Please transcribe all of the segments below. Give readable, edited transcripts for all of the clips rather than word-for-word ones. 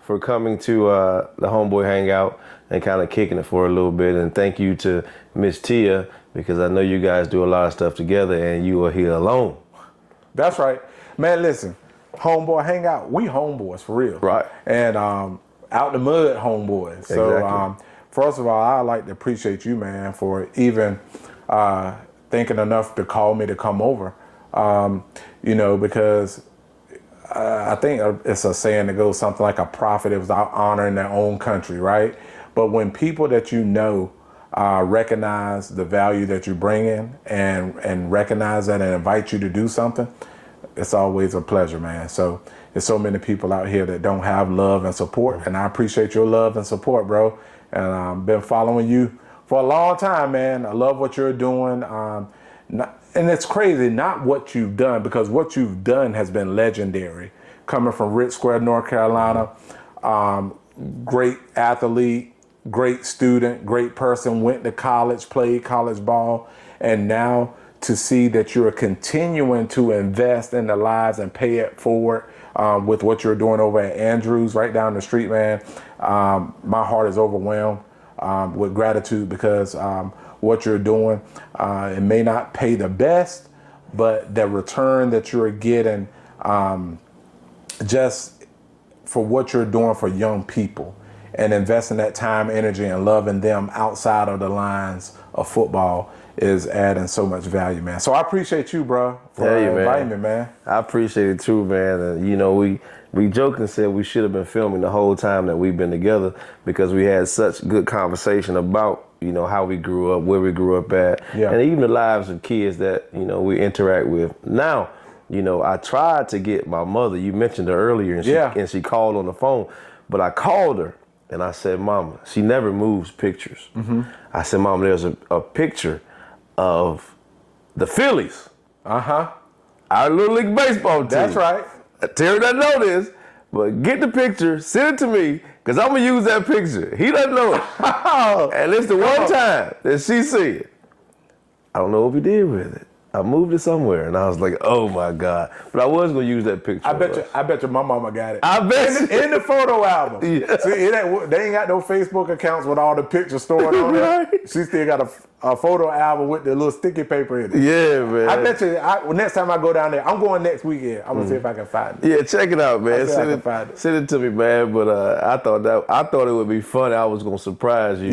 for coming to the Homeboy Hangout and kind of kicking it for a little bit. And thank you to Miss Tia, because I know you guys do a lot of stuff together and you are here alone. That's right. Man, listen, Homeboy Hangout, we homeboys for real. Right. And out the mud homeboys. Exactly. So first of all, I'd like to appreciate you, man, for even thinking enough to call me to come over. Because I think it's a saying that goes something like a prophet is without honor in their own country, right? But when people that you know recognize the value that you bring in and recognize that and invite you to do something, it's always a pleasure, man. So there's so many people out here that don't have love and support, and I appreciate your love and support, bro. And I've been following you for a long time, man. I love what you're doing. And it's crazy, not what you've done, because what you've done has been legendary. Coming from Rich Square, North Carolina, great athlete, great student, great person, went to college, played college ball, and now to see that you're continuing to invest in the lives and pay it forward with what you're doing over at Andrews, right down the street, man. My heart is overwhelmed with gratitude, because what you're doing, it may not pay the best, but the return that you're getting just for what you're doing for young people and investing that time, energy, and loving them outside of the lines of football is adding so much value, man. So I appreciate you, bro, for inviting me, man. I appreciate it too, man. And we joked and said we should have been filming the whole time that we've been together, because we had such good conversation about, how we grew up, where we grew up at, and even the lives of kids that, we interact with. Now, I tried to get my mother, you mentioned her earlier, and she called on the phone, but I called her and I said, Mama, she never moves pictures. Mm-hmm. I said, Mama, there's a picture of the Phillies. Uh-huh. Our Little League Baseball team. That's right. Terry doesn't know this, but get the picture, send it to me, because I'm going to use that picture. He doesn't know it. And it's the one time that she see it. I don't know what we did with it. I moved it somewhere, and I was like, oh my God. But I was going to use that picture. I bet you my mama got it. I bet in the photo album. Yeah. See, they ain't got no Facebook accounts with all the pictures stored on there. Right. She still got a photo album with the little sticky paper in it. Yeah, man. I bet you, next time I go down there, I'm going next weekend. I'm going to see if I can find it. Yeah, check it out, man. Send it to me, man. But I thought it would be funny. I was going to surprise you,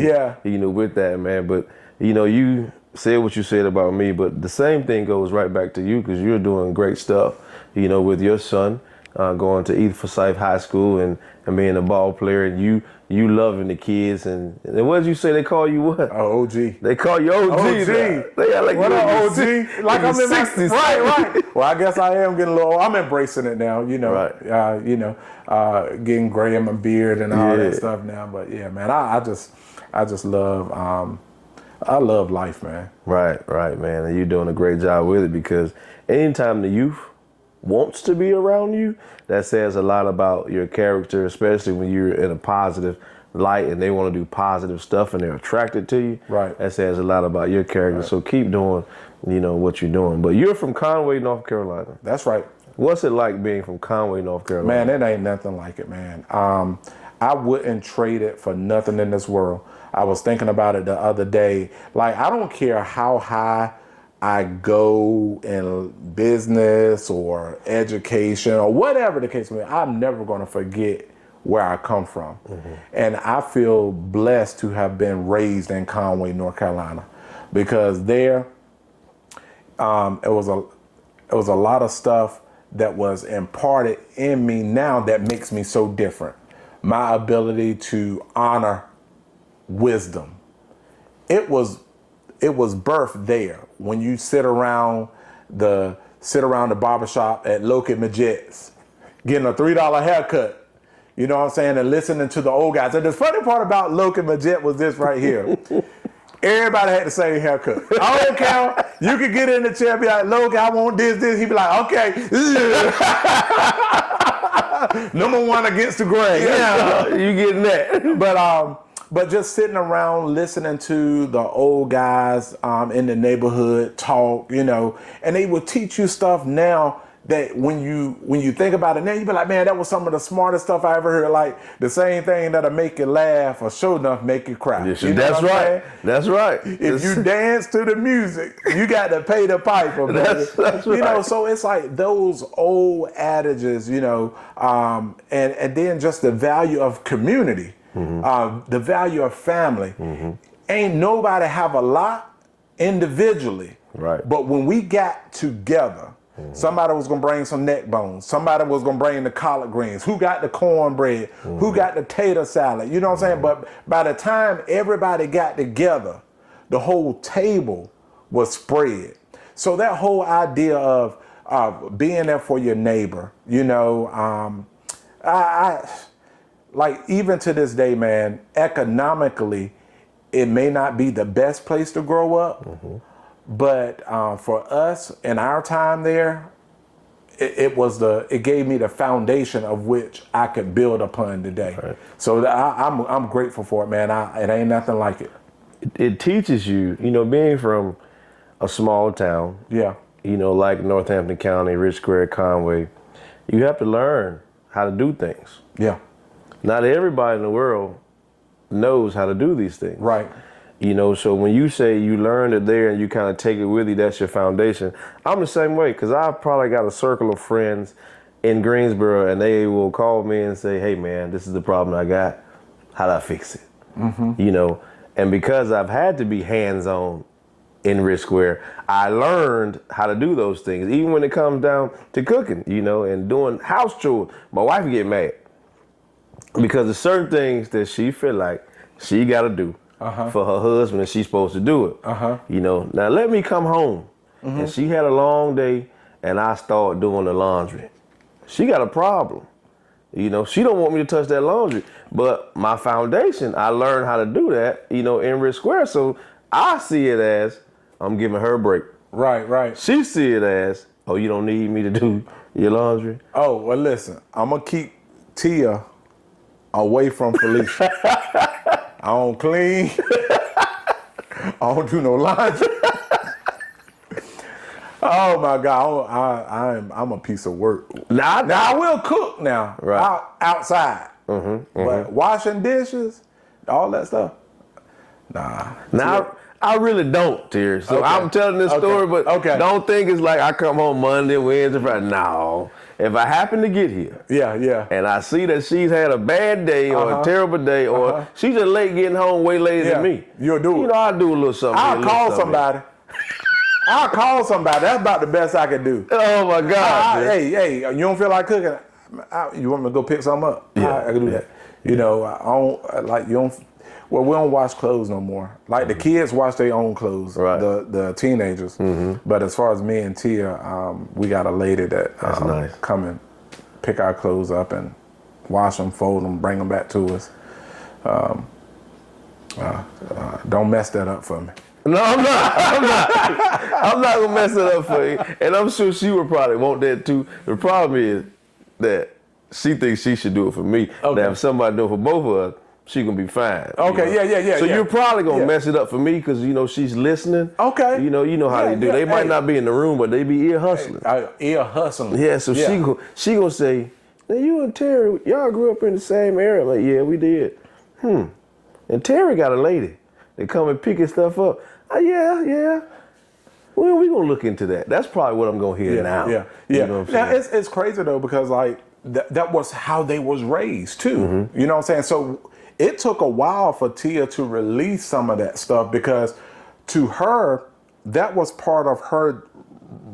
with that, man. But, you said what you said about me, but the same thing goes right back to you, because you're doing great stuff, with your son going to Edith Forsyth High School and being a ball player, and you loving the kids. And what did you say they call you? What? OG. They call you OG. OG. They got like what up, OG? Like I'm in my 60s. Right. Well, I guess I am getting a little. I'm embracing it now. Right. Getting gray in my beard and all that stuff now. But yeah, man, I just love. I love life, man. Right, man. And you're doing a great job with it, because anytime the youth wants to be around you, that says a lot about your character, especially when you're in a positive light and they want to do positive stuff and they're attracted to you. Right. That says a lot about your character. Right. So keep doing, what you're doing. But you're from Conway, North Carolina. That's right. What's it like being from Conway, North Carolina? Man, it ain't nothing like it, man. I wouldn't trade it for nothing in this world. I was thinking about it the other day. Like, I don't care how high I go in business or education or whatever the case may be, I'm never going to forget where I come from. Mm-hmm. And I feel blessed to have been raised in Conway, North Carolina, because there it was a lot of stuff that was imparted in me now that makes me so different. My ability to honor wisdom. It was birthed there. When you sit around the barbershop at Loki Majet's, getting a $3 haircut, you know what I'm saying, and listening to the old guys. And the funny part about Loki Majet was this right here. Everybody had the same haircut. I don't care. You could get in the chair and be like, Loki, I want this. He'd be like, okay. Number one against the grain. Yeah, you getting that. But just sitting around listening to the old guys in the neighborhood talk, and they would teach you stuff now that when you think about it now, you be like, man, that was some of the smartest stuff I ever heard. Like the same thing that'll make you laugh or sure enough make you cry. Yes, You know that's what I'm right. saying? That's right. If you dance to the music, you got to pay the piper. That's right. You know, so it's like those old adages, you know, and then just the value of community, the value of family. Ain't nobody have a lot individually. Right. But when we got together, somebody was gonna bring some neck bones. Somebody was gonna bring the collard greens. Who got the cornbread? Who got the tater salad? You know what I'm saying? But by the time everybody got together, the whole table was spread. So that whole idea of being there for your neighbor, you know, I like even to this day, man, economically, it may not be the best place to grow up. But for us in our time there, it gave me the foundation of which I could build upon today. Right. So I'm grateful for it, man. It ain't nothing like it. It teaches you, you know, being from a small town. Yeah. You know, like Northampton County, Rich Square, Conway. You have to learn how to do things. Yeah. Not everybody in the world knows how to do these things. Right. You know, so when you say you learned it there and you kind of take it with you, that's your foundation. I'm the same way, because I've probably got a circle of friends in Greensboro and they will call me and say, hey man, this is the problem I got. How do I fix it? You know, and because I've had to be hands-on in Rich Square, I learned how to do those things. Even when it comes down to cooking, you know, and doing house chores, my wife get mad because there's certain things that she feel like she got to do. For her husband, and she's supposed to do it. You know, now let me come home. And she had a long day, and I start doing the laundry. She got a problem. You know, she don't want me to touch that laundry. But my foundation, I learned how to do that, you know, in Rich Square. So I see it as I'm giving her a break. Right, right. She see it as, oh, you don't need me to do your laundry. Oh, well, listen, I'm going to keep Tia away from Felicia. I don't clean. I don't do no laundry. Oh my God, I'm a piece of work. Now I will cook now, right. outside. But washing dishes, all that stuff, nah. Now I really don't, Terry. So I'm telling this story, but don't think it's like I come home Monday, Wednesday, Friday. No. If I happen to get here, and I see that she's had a bad day or a terrible day, or she's just late getting home way later than me, you'll do it. You know, I'll do a little something. I'll call somebody. I'll call somebody. That's about the best I can do. Oh my God! Hey, you don't feel like cooking? You want me to go pick something up? Yeah, I can do that. You know, I don't like you don't. Well, we don't wash clothes no more. Like the kids wash their own clothes, right. the teenagers. But as far as me and Tia, we got a lady that nice. come and pick our clothes up and wash them, fold them, bring them back to us. Don't mess that up for me. No, I'm not. I'm not gonna mess it up for you. And I'm sure she would probably want that too. The problem is that she thinks she should do it for me. Okay. Now if somebody do it for both of us, she gonna be fine. Okay, yeah. So you're probably gonna mess it up for me because you know she's listening. Okay. You know how they do. They might not be in the room, but they be ear hustling. Ear hustling. Yeah. So she gonna say, "Now you and Terry, y'all grew up in the same area." I'm like, yeah, we did. And Terry got a lady that come and pick his stuff up. Yeah. Well, we gonna look into that. That's probably what I'm gonna hear now. Yeah. You know what I'm saying? Now it's crazy though because like that was how they was raised too. You know what I'm saying? So it took a while for Tia to release some of that stuff because to her, that was part of her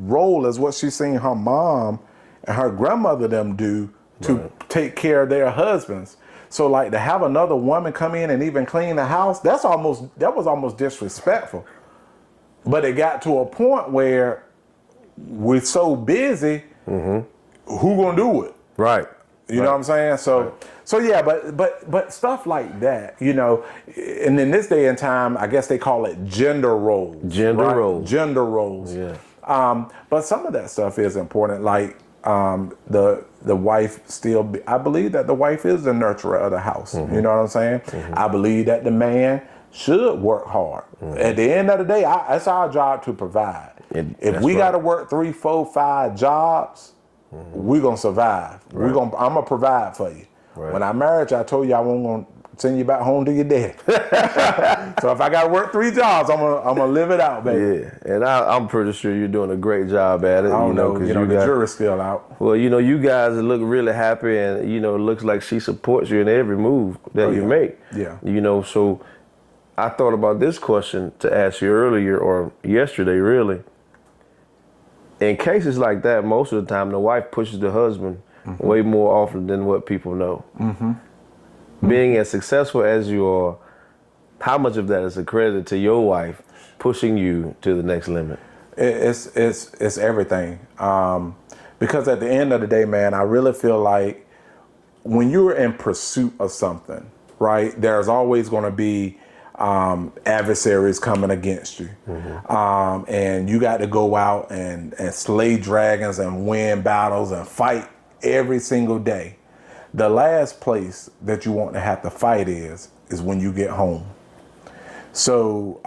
role as what she's seen her mom and her grandmother them do to take care of their husbands. So like to have another woman come in and even clean the house, that was almost disrespectful. But it got to a point where we're so busy, who gonna do it? Right. You know what I'm saying? So yeah, but stuff like that, you know, and in this day and time, I guess they call it gender roles. Gender roles. Yeah. But some of that stuff is important. Like the wife still, I believe that the wife is the nurturer of the house. You know what I'm saying? I believe that the man should work hard. At the end of the day, that's our job to provide. If we got to work 3, 4, 5 jobs, we're gonna survive. Right. I'm gonna provide for you. Right. When I married you, I told you I wasn't gonna send you back home to your daddy. So if I gotta work 3 jobs, I'm gonna live it out, baby. Yeah, and I'm pretty sure you're doing a great job at it. I don't know, because the jury's still out. Well, you guys look really happy, and it looks like she supports you in every move that you make. Yeah. So I thought about this question to ask you earlier or yesterday, really. In cases like that, most of the time, the wife pushes the husband way more often than what people know. Being as successful as you are, how much of that is a credit to your wife pushing you to the next limit? It's everything. Because at the end of the day, man, I really feel like when you're in pursuit of something, right, there's always going to be adversaries coming against you. And you got to go out and slay dragons and win battles and fight every single day. The last place that you want to have to fight is when you get home. So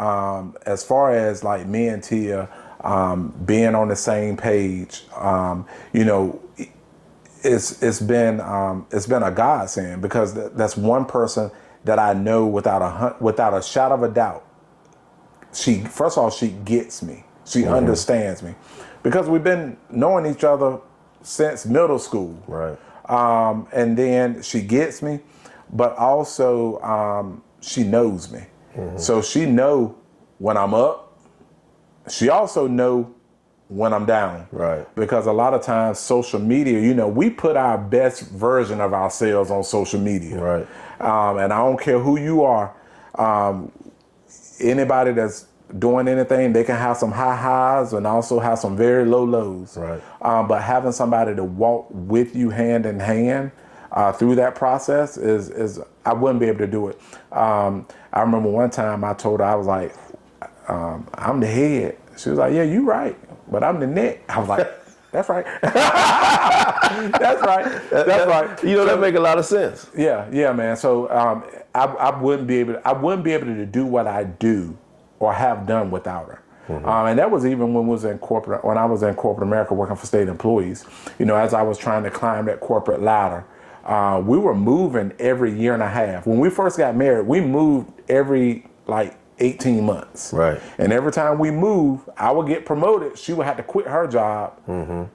as far as like me and Tia being on the same page, it's been a godsend, because that's one person that I know without a shadow of a doubt. First of all, she gets me. She understands me, because we've been knowing each other since middle school. Right. And then she gets me, but also she knows me. So she know when I'm up. She also know when I'm down. Right. Because a lot of times social media, we put our best version of ourselves on social media. Right. And I don't care who you are. Anybody that's doing anything, they can have some high highs and also have some very low lows. Right. But having somebody to walk with you hand in hand through that process is I wouldn't be able to do it. I remember one time I told her, I was like, I'm the head. She was like, yeah, you right, but I'm the neck. I was like, that's right. That's right. That's right. That make a lot of sense. Yeah, man. So I wouldn't be able to do what I do or have done without her. And that was even when I was in corporate America working for state employees. As I was trying to climb that corporate ladder, we were moving every year and a half. When we first got married, we moved every 18 months. Right. And every time we moved, I would get promoted. She would have to quit her job. And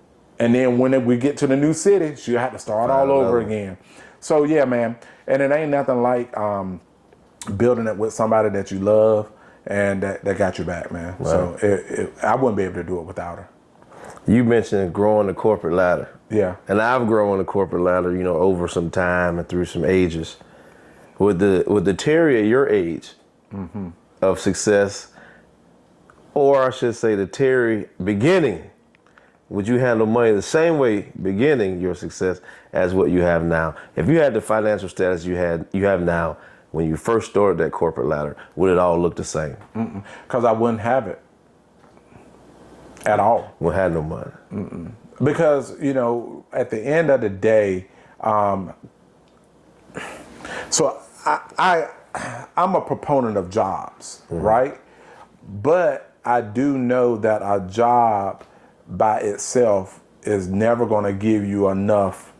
then when we get to the new city, she would have to start all over again. So yeah, man. And it ain't nothing like building it with somebody that you love and that got your back, man. Right. So I wouldn't be able to do it without her. You mentioned growing the corporate ladder. Yeah. And I've grown the corporate ladder, over some time and through some ages. With the Terry at your age of success, or I should say the Terry beginning, would you handle money the same way beginning your success as what you have now? If you had the financial status you have now when you first started that corporate ladder, would it all look the same? Because I wouldn't have it at all. We'll have no money. Because, at the end of the day, so I'm a proponent of jobs, right? But I do know that a job by itself is never going to give you enough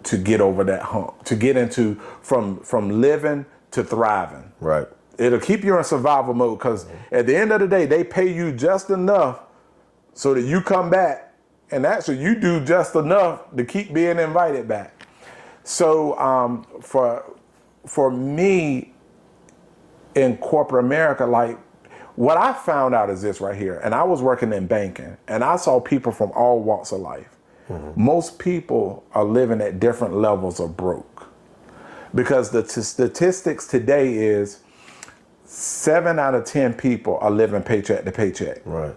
to get over that hump, to get into from living to thriving. Right. It'll keep you in survival mode, because at the end of the day, they pay you just enough so that you come back, and actually you do just enough to keep being invited back. So for me in corporate America, what I found out is this right here, and I was working in banking, and I saw people from all walks of life. Most people are living at different levels of broke, because the statistics today is 7 out of 10 people are living paycheck to paycheck. Right.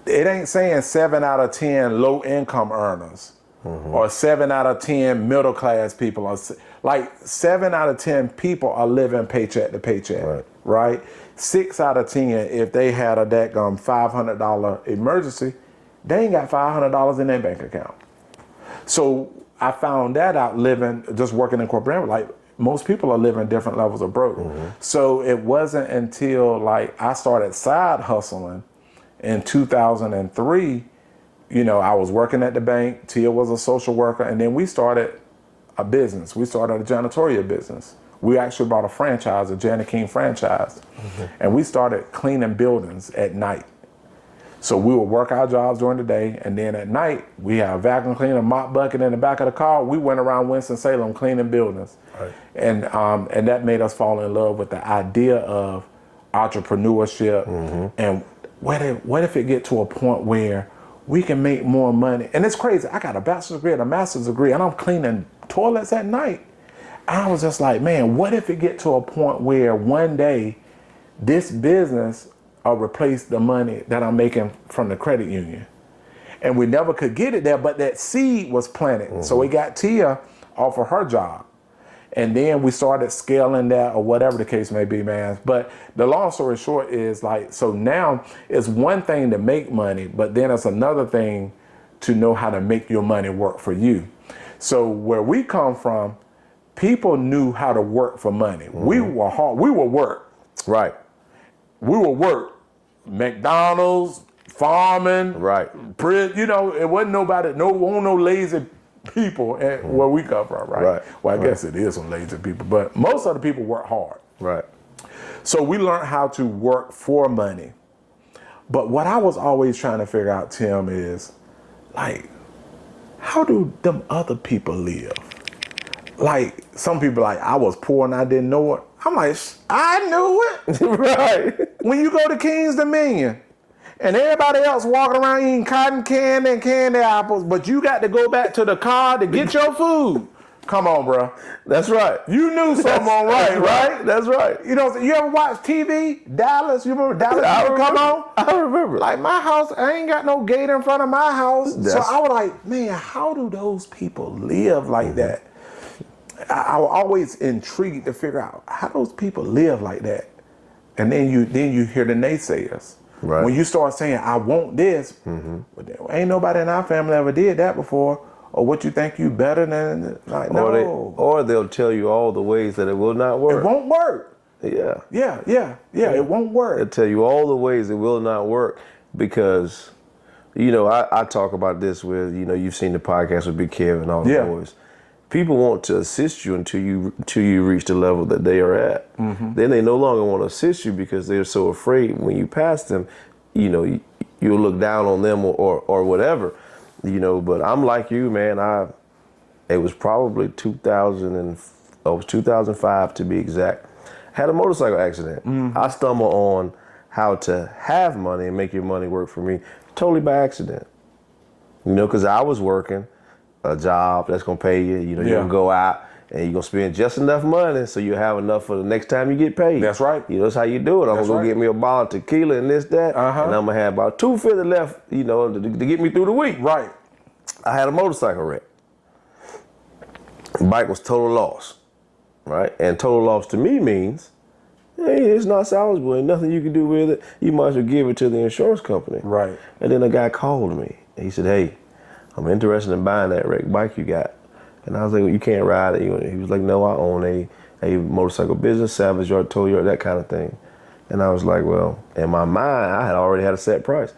It ain't saying 7 out of 10 low income earners or 7 out of 10 middle class people. 7 out of 10 people are living paycheck to paycheck, right? 6 out of 10, if they had a dadgum $500 emergency, they ain't got $500 in their bank account. So I found that out just working in corporate, most people are living different levels of broke. So it wasn't until I started side hustling in 2003 I was working at the bank. Tia was a social worker, and then we started a business. We started a janitorial business. We actually bought a franchise, a Janet King franchise, and we started cleaning buildings at night. So we would work our jobs during the day, and then at night we had a vacuum cleaner, mop bucket in the back of the car. We went around Winston-Salem cleaning buildings, right. And that made us fall in love with the idea of entrepreneurship. And what if it get to a point where we can make more money? And it's crazy. I got a bachelor's degree and a master's degree, and I'm cleaning toilets at night. I was just like, man, what if it get to a point where one day this business replace the money that I'm making from the credit union? And we never could get it there, but that seed was planted. So we got Tia off of her job. And then we started scaling that, or whatever the case may be, man. But the long story short is like, so now it's one thing to make money, but then it's another thing to know how to make your money work for you. So where we come from, people knew how to work for money. We were hard. We would work. Right. We would work. McDonald's, farming. Right. It wasn't nobody, no lazy people where we come from, right? Well, I guess it is some lazy people, but most of the people work hard. Right. So we learned how to work for money. But what I was always trying to figure out, Tim, is like, how do them other people live? Like, some people like, I was poor and I didn't know it. I'm like, I knew it. Right. When you go to King's Dominion and everybody else walking around eating cotton candy and candy apples, but you got to go back to the car to get your food. Come on, bro. That's right. You knew something right? That's right. You ever watch TV? Dallas? You remember Dallas? Come on? I remember. Like my house, I ain't got no gate in front of my house. So I was like, man, how do those people live like that? I was always intrigued to figure out how those people live like that. And then you hear the naysayers. Right. When you start saying, I want this, but there ain't nobody in our family ever did that before. Or what you think you better than, like, no. Or they'll tell you all the ways that it will not work. It won't work. Yeah. Yeah, it won't work. They'll tell you all the ways it will not work because, I talk about this with, you've seen the podcast with Big Kev and all the boys. People want to assist you until you reach the level that they are at. Then they no longer want to assist you because they're so afraid when you pass them, you'll look down on them or whatever. But I'm like you, man. It was probably 2005 to be exact. I had a motorcycle accident. I stumbled on how to have money and make your money work for me totally by accident. Because I was working a job that's gonna pay you. You're gonna go out and you're gonna spend just enough money so you have enough for the next time you get paid. That's right. That's how you do it. I'm gonna go get me a bottle of tequila and this, that, and I'm gonna have about $250 left, to get me through the week. Right. I had a motorcycle wreck. Bike was total loss, right? And total loss to me means, hey, it's not salvageable. Ain't nothing you can do with it. You might as well give it to the insurance company. Right. And then a guy called me. And he said, hey, I'm interested in buying that wrecked bike you got. And I was like, well, you can't ride it. He was like, no, I own a motorcycle business, salvage yard, tow yard, that kind of thing. And I was like, well, in my mind, I had already had a set price.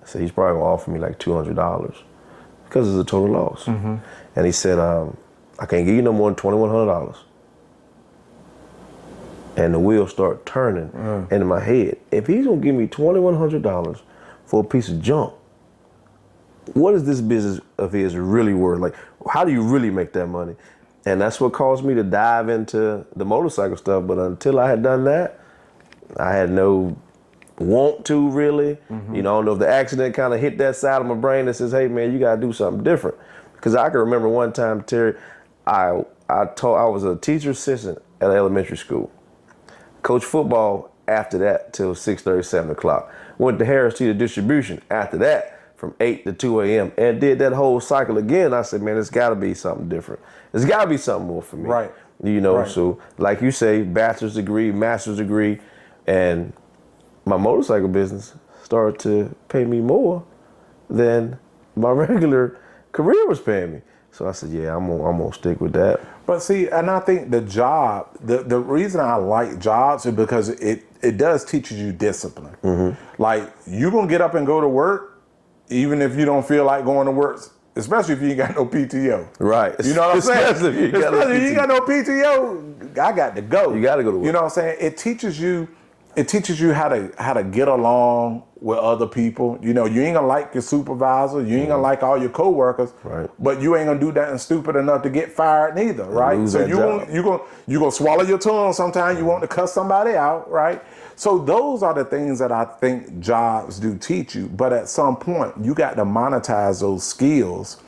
I said, he's probably gonna offer me like $200 because it's a total loss. And he said, I can't give you no more than $2,100. And the wheels start turning into my head. If he's gonna give me $2,100 for a piece of junk, what is this business of his really worth? Like, how do you really make that money? And that's what caused me to dive into the motorcycle stuff. But until I had done that, I had no want to really. I don't know if the accident kind of hit that side of my brain that says, hey man, you gotta do something different. Because I can remember one time, Terry, I was a teacher assistant at an elementary school. Coached football after that till 6:30, 7 o'clock. Went to Harris Teeter Distribution after that from 8 to 2 a.m. and did that whole cycle again. I said, man, it's gotta be something different. There's gotta be something more for me. Right. So like you say, bachelor's degree, master's degree, and my motorcycle business started to pay me more than my regular career was paying me. So I said, yeah, I'm gonna stick with that. But see, and I think the job, the reason I like jobs is because it does teach you discipline. Like, you're gonna get up and go to work, even if you don't feel like going to work, especially if you ain't got no PTO. Right. You know what I'm saying? Especially if you ain't got no PTO, I got to go. You got to go to work. You know what I'm saying? It teaches you how to get along with other people. You know, you ain't gonna like your supervisor, you ain't gonna like all your coworkers, right? But you ain't gonna do nothing stupid enough to get fired neither, right? So you gonna swallow your tongue sometimes. You want to cuss somebody out, right? So those are the things that I think jobs do teach you. But at some point, you got to monetize those skills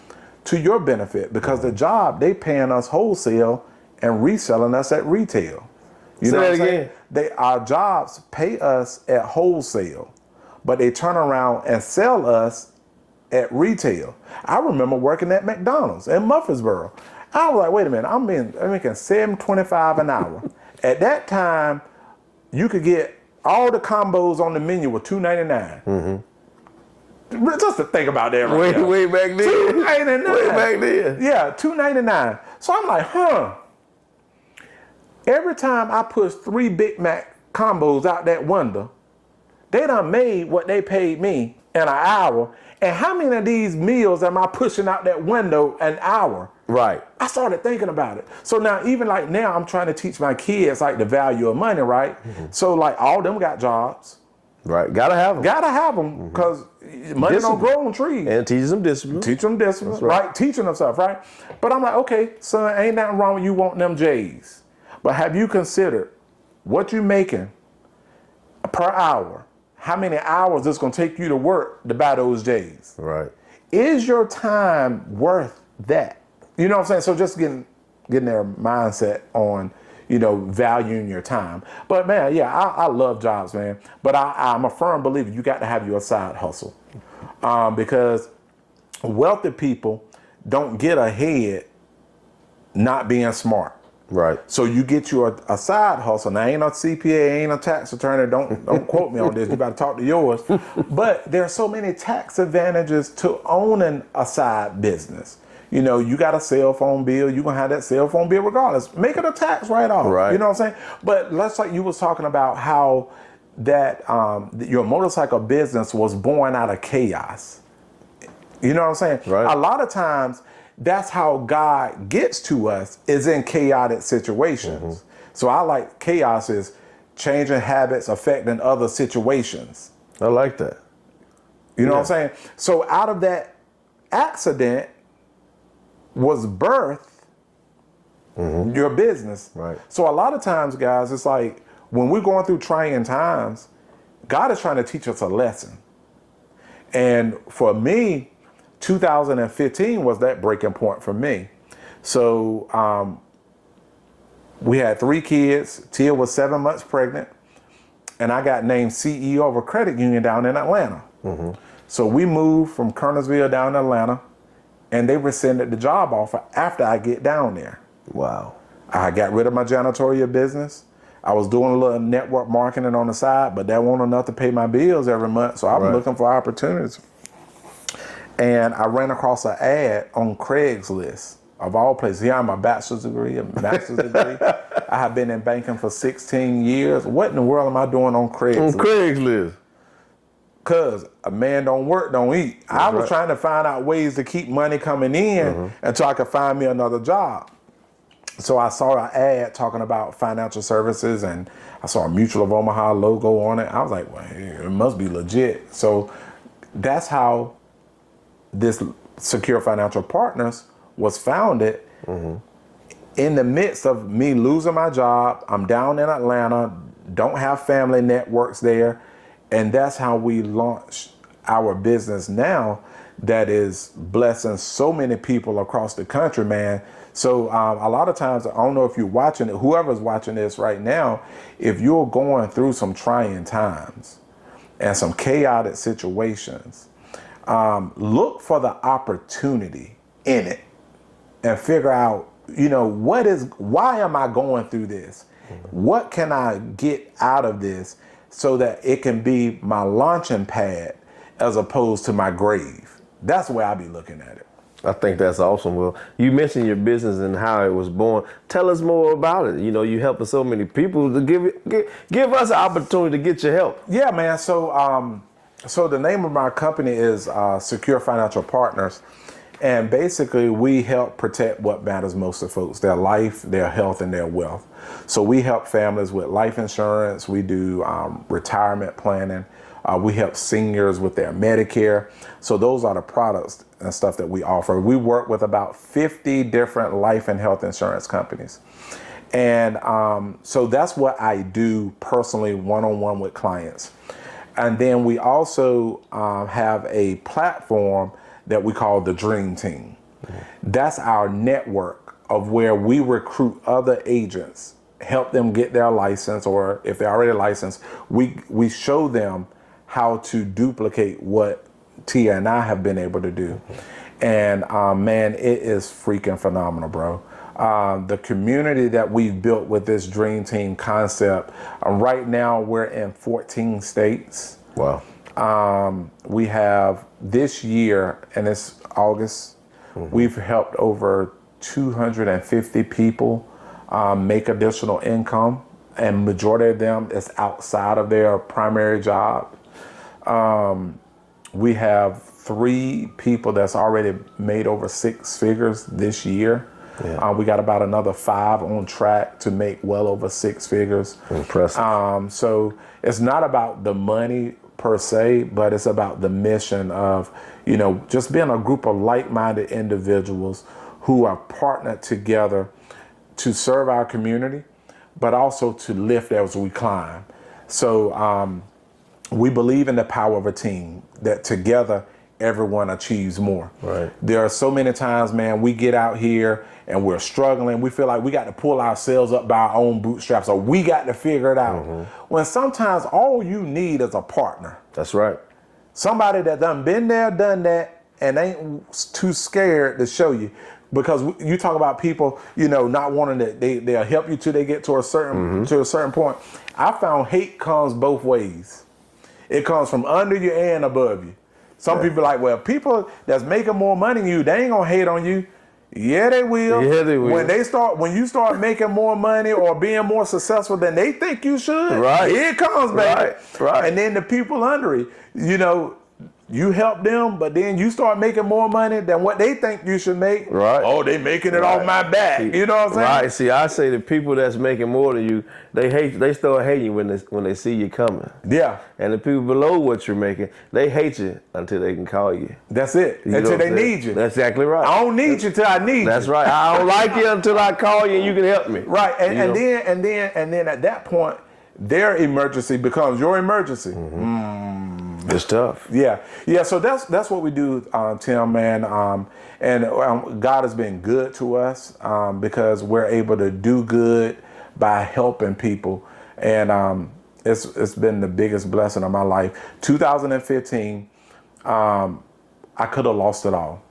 to your benefit, because the job, they paying us wholesale and reselling us at retail. You know what I'm saying? Our jobs pay us at wholesale, but they turn around and sell us at retail. I remember working at McDonald's in Murfreesboro. I was like, wait a minute, I'm making $7.25 an hour. At that time, you could get all the combos on the menu with $2.99. Mm-hmm. Just to think about that right now. Way back then. $2.99. Way back then. Yeah, $2.99. So I'm like, every time I push 3 Big Mac combos out that window, they done made what they paid me in an hour. And how many of these meals am I pushing out that window an hour? Right. I started thinking about it. So now, even like now, I'm trying to teach my kids like the value of money, right? Mm-hmm. So like all of them got jobs. Right. Gotta have them. Gotta have them, because money don't grow on trees. And teach them discipline. Teach them discipline, right? Teaching them stuff, right? But I'm like, okay, son, ain't nothing wrong with you wanting them J's. But have you considered what you making per hour? How many hours it's gonna take you to work to buy those J's? Right. Is your time worth that? You know what I'm saying? So just getting their mindset on, valuing your time. But man, yeah, I love jobs, man. But I'm a firm believer you got to have your side hustle, because wealthy people don't get ahead not being smart. Right. So you get you a side hustle. Now, I ain't a CPA, ain't a tax attorney. Don't quote me on this. You got to talk to yours. But there are so many tax advantages to owning a side business. You got a cell phone bill. You're going to have that cell phone bill regardless. Make it a tax write-off. Right. You know what I'm saying? But let's like you was talking about how that your motorcycle business was born out of chaos. You know what I'm saying? Right. A lot of times, that's how God gets to us, is in chaotic situations. Mm-hmm. So I like chaos is changing habits affecting other situations. I like that. You know what I'm saying? So out of that accident was birth your business. Right. So a lot of times, guys, it's like when we're going through trying times, God is trying to teach us a lesson. And for me, 2015 was that breaking point for me. So we had 3 kids. Tia was 7 months pregnant, and I got named CEO of a credit union down in Atlanta. Mm-hmm. So we moved from Kernersville down to Atlanta, and they rescinded the job offer after I get down there. Wow. I got rid of my janitorial business. I was doing a little network marketing on the side, but that wasn't enough to pay my bills every month. So I was looking for opportunities. And I ran across an ad on Craigslist, of all places. Here I'm a bachelor's degree, a master's degree. I have been in banking for 16 years. What in the world am I doing on Craigslist? On Craigslist. Because a man don't work, don't eat. I was trying to find out ways to keep money coming in until I could find me another job. So I saw an ad talking about financial services, and I saw a Mutual of Omaha logo on it. I was like, well, it must be legit. So that's how this Secure Financial Partners was founded. In the midst of me losing my job. I'm down in Atlanta, don't have family networks there. And that's how we launched our business now that is blessing so many people across the country, man. So a lot of times, I don't know if you're watching it, whoever's watching this right now, if you're going through some trying times and some chaotic situations, look for the opportunity in it and figure out, why am I going through this? What can I get out of this so that it can be my launching pad as opposed to my grave? That's the way I be looking at it. I think that's awesome. Well, you mentioned your business and how it was born. Tell us more about it. You helping so many people to give us an opportunity to get your help. Yeah, man. So So the name of our company is Secure Financial Partners. And basically, we help protect what matters most to folks, their life, their health, and their wealth. So we help families with life insurance. We do retirement planning. We help seniors with their Medicare. So those are the products and stuff that we offer. We work with about 50 different life and health insurance companies. And so that's what I do personally, one-on-one with clients. And then we also have a platform that we call the Dream Team. That's our network of where we recruit other agents, help them get their license, or if they're already licensed, we show them how to duplicate what Tia and I have been able to do. And man, it is freaking phenomenal, bro. The community that we've built with this Dream Team concept, right now we're in 14 states. Wow. We have this year, and it's August, we've helped over 250 people make additional income, and majority of them is outside of their primary job. We have 3 people that's already made over 6 figures this year. Yeah. We got about another 5 on track to make well over 6 figures. Impressive. So it's not about the money per se, but it's about the mission of, just being a group of like-minded individuals who are partnered together to serve our community, but also to lift as we climb. So we believe in the power of a team, that together everyone achieves more. Right. There are so many times, man, we get out here and we're struggling. We feel like we got to pull ourselves up by our own bootstraps, or we got to figure it out. When sometimes all you need is a partner. That's right. Somebody that done been there, done that, and ain't too scared to show you. Because you talk about people, not wanting to, they'll help you till they get to a certain point. I found hate comes both ways. It comes from under you and above you. Some people are like, well, people that's making more money than you, they ain't gonna hate on you. Yeah, they will. Yeah, they will. When you start making more money or being more successful than they think you should, right? Here it comes, baby. Right. And then the people under it, you help them, but then you start making more money than what they think you should make. Right. Oh, they making it off my back. You know what I'm saying? Right. See, I say the people that's making more than you, they start hating you when they see you coming. Yeah. And the people below what you're making, they hate you until they can call you. That's it. Until they need you. That's exactly right. I don't need you till I need you. That's right. I don't like you until I call you and you can help me. Right. And then at that point, their emergency becomes your emergency. It's tough. Yeah. So that's what we do, Tim, man. And God has been good to us because we're able to do good by helping people, and it's been the biggest blessing of my life. 2015, I could have lost it all,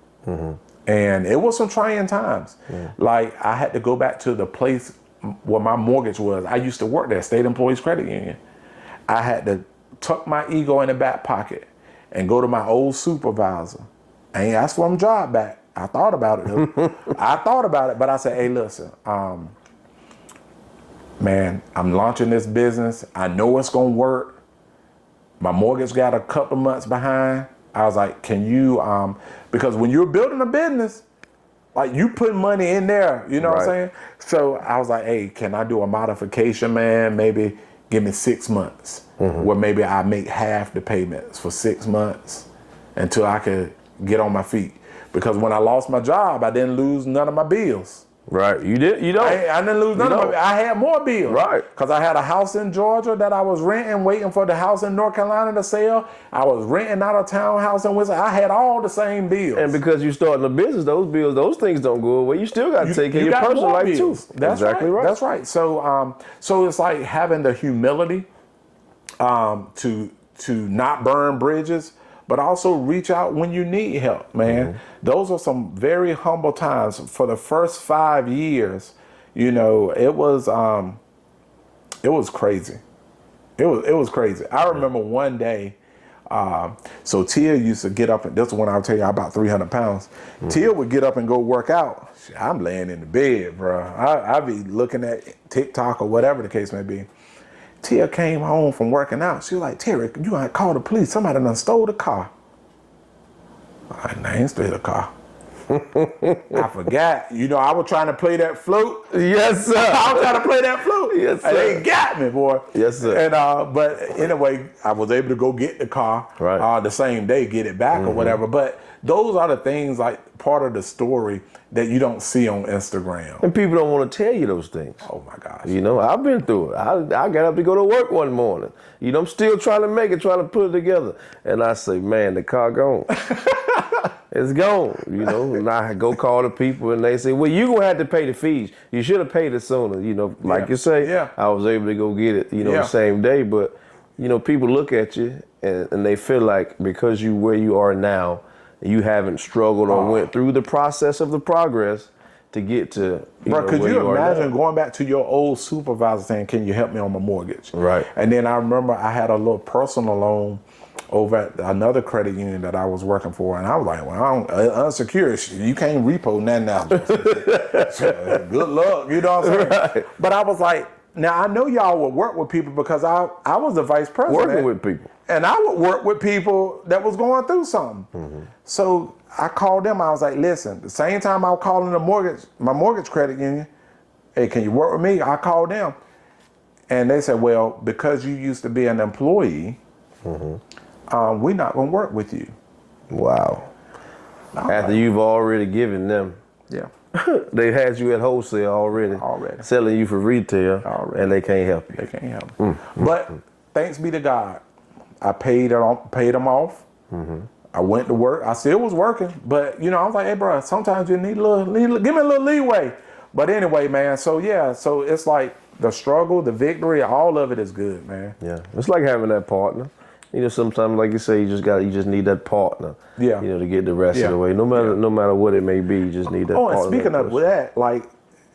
and it was some trying times. Like, I had to go back to the place where my mortgage was. I used to work there, State Employees Credit Union. I had to tuck my ego in the back pocket and go to my old supervisor. I ain't asked for him job back. I thought about it though. But I said, hey, listen, man, I'm launching this business. I know it's gonna work. My mortgage got a couple months behind. I was like, can you, because when you're building a business, like, you put money in there, you know what I'm saying? So I was like, hey, can I do a modification, man? Maybe give me 6 months, where maybe I make half the payments for 6 months until I could get on my feet. Because when I lost my job, I didn't lose none of my bills. Right. You did? You don't? I didn't lose none of my. I had more bills. Right. Because I had a house in Georgia that I was renting, waiting for the house in North Carolina to sell. I was renting out a townhouse in Wisconsin. I had all the same bills. And because you starting a business, those things don't go away. You still got to take care of your personal life bills. too. That's exactly right. That's right. So it's like having the humility to not burn bridges, but also reach out when you need help, man. Those are some very humble times. For the first 5 years, it was crazy. It was crazy. I remember one day, so Tia used to get up, and this is when I'll tell you, I'm about 300 pounds. Tia would get up and go work out. I'm laying in the bed, bro. I be looking at TikTok or whatever the case may be. Tia came home from working out. She was like, Terry, you gotta call the police. Somebody done stole the car. I ain't stole the car. I forgot. You know, I was trying to play that flute. Yes, sir. I was trying to play that flute. Yes, sir. And they got me, boy. Yes, sir. And but anyway, I was able to go get the car the same day, get it back or whatever. But those are the things, like, part of the story that you don't see on Instagram. And people don't want to tell you those things. Oh my gosh. You know, I've been through it. I got up to go to work one morning. You know, I'm still trying to make it, trying to put it together. And I say, man, the car gone. It's gone, you know. And I go call the people and they say, well, you're going to have to pay the fees. You should have paid it sooner. You know, like you say, I was able to go get it, you know, the same day. But, you know, people look at you and they feel like because you where you are now, you haven't struggled or went through the process of the progress to get to, Bro, could you imagine going back to your old supervisor saying, can you help me on my mortgage? Right. And then I remember I had a little personal loan over at another credit union that I was working for. And I was like, well, I don't, unsecured, you can't repo nothing now. Good luck, you know what I'm saying? Right. But I was like, now I know y'all would work with people because I was the vice president. Working with people. And I would work with people that was going through something. So I called them. I was like, listen, the same time I was calling my mortgage credit union, hey, can you work with me? I called them. And they said, well, because you used to be an employee, we're not going to work with you. Wow. After you've already given them. Yeah. They had you at wholesale already. Selling you for retail. And they can't help you. They can't help you. But thanks be to God, I paid them off. I went to work. I still was working, but you know, I was like, hey, bro, sometimes you need give me a little leeway. But anyway, man. So yeah, so it's like the struggle, the victory, all of it is good, man. Yeah, it's like having that partner. You know, sometimes, like you say, you just need that partner. Yeah. You know, to get the rest of the way. No matter what it may be, you just need that partner. And speaking of that, like,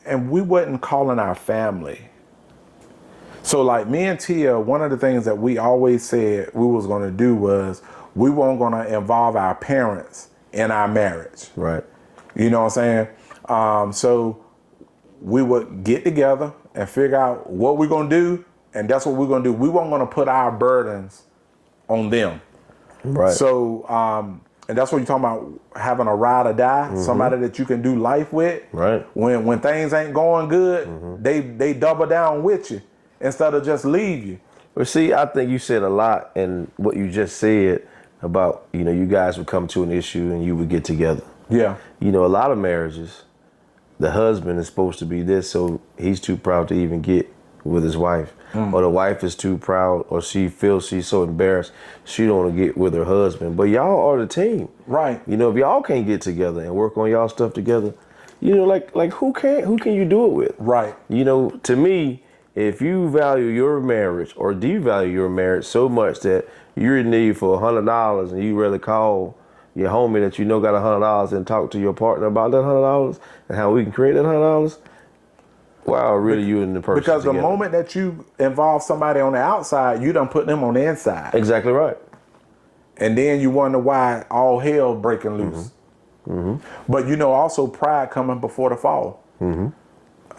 and we wasn't calling our family. So like me and Tia, one of the things that we always said we was gonna do was we weren't gonna involve our parents in our marriage. Right. You know what I'm saying? So we would get together and figure out what we're gonna do, and that's what we're gonna do. We weren't gonna put our burdens on them. Right. So, and that's what you're talking about, having a ride or die, somebody that you can do life with. Right. When things ain't going good, they double down with you instead of just leave you. Well, see, I think you said a lot in what you just said about, you know, you guys would come to an issue and you would get together. Yeah. You know, a lot of marriages, the husband is supposed to be this, so he's too proud to even get with his wife. Or the wife is too proud, or she feels she's so embarrassed she don't want to get with her husband. But y'all are the team. Right. You know, if y'all can't get together and work on y'all stuff together, you know, like who can you do it with? Right. You know, to me, if you value your marriage or devalue your marriage so much that you're in need for $100 and you rather call your homie that you know got $100 and talk to your partner about that $100 and how we can create that $100, wow, really you and the person Because together. the moment that you involve somebody on the outside, you done put them on the inside. Exactly right. And then you wonder why all hell breaking loose. But you know, also pride coming before the fall.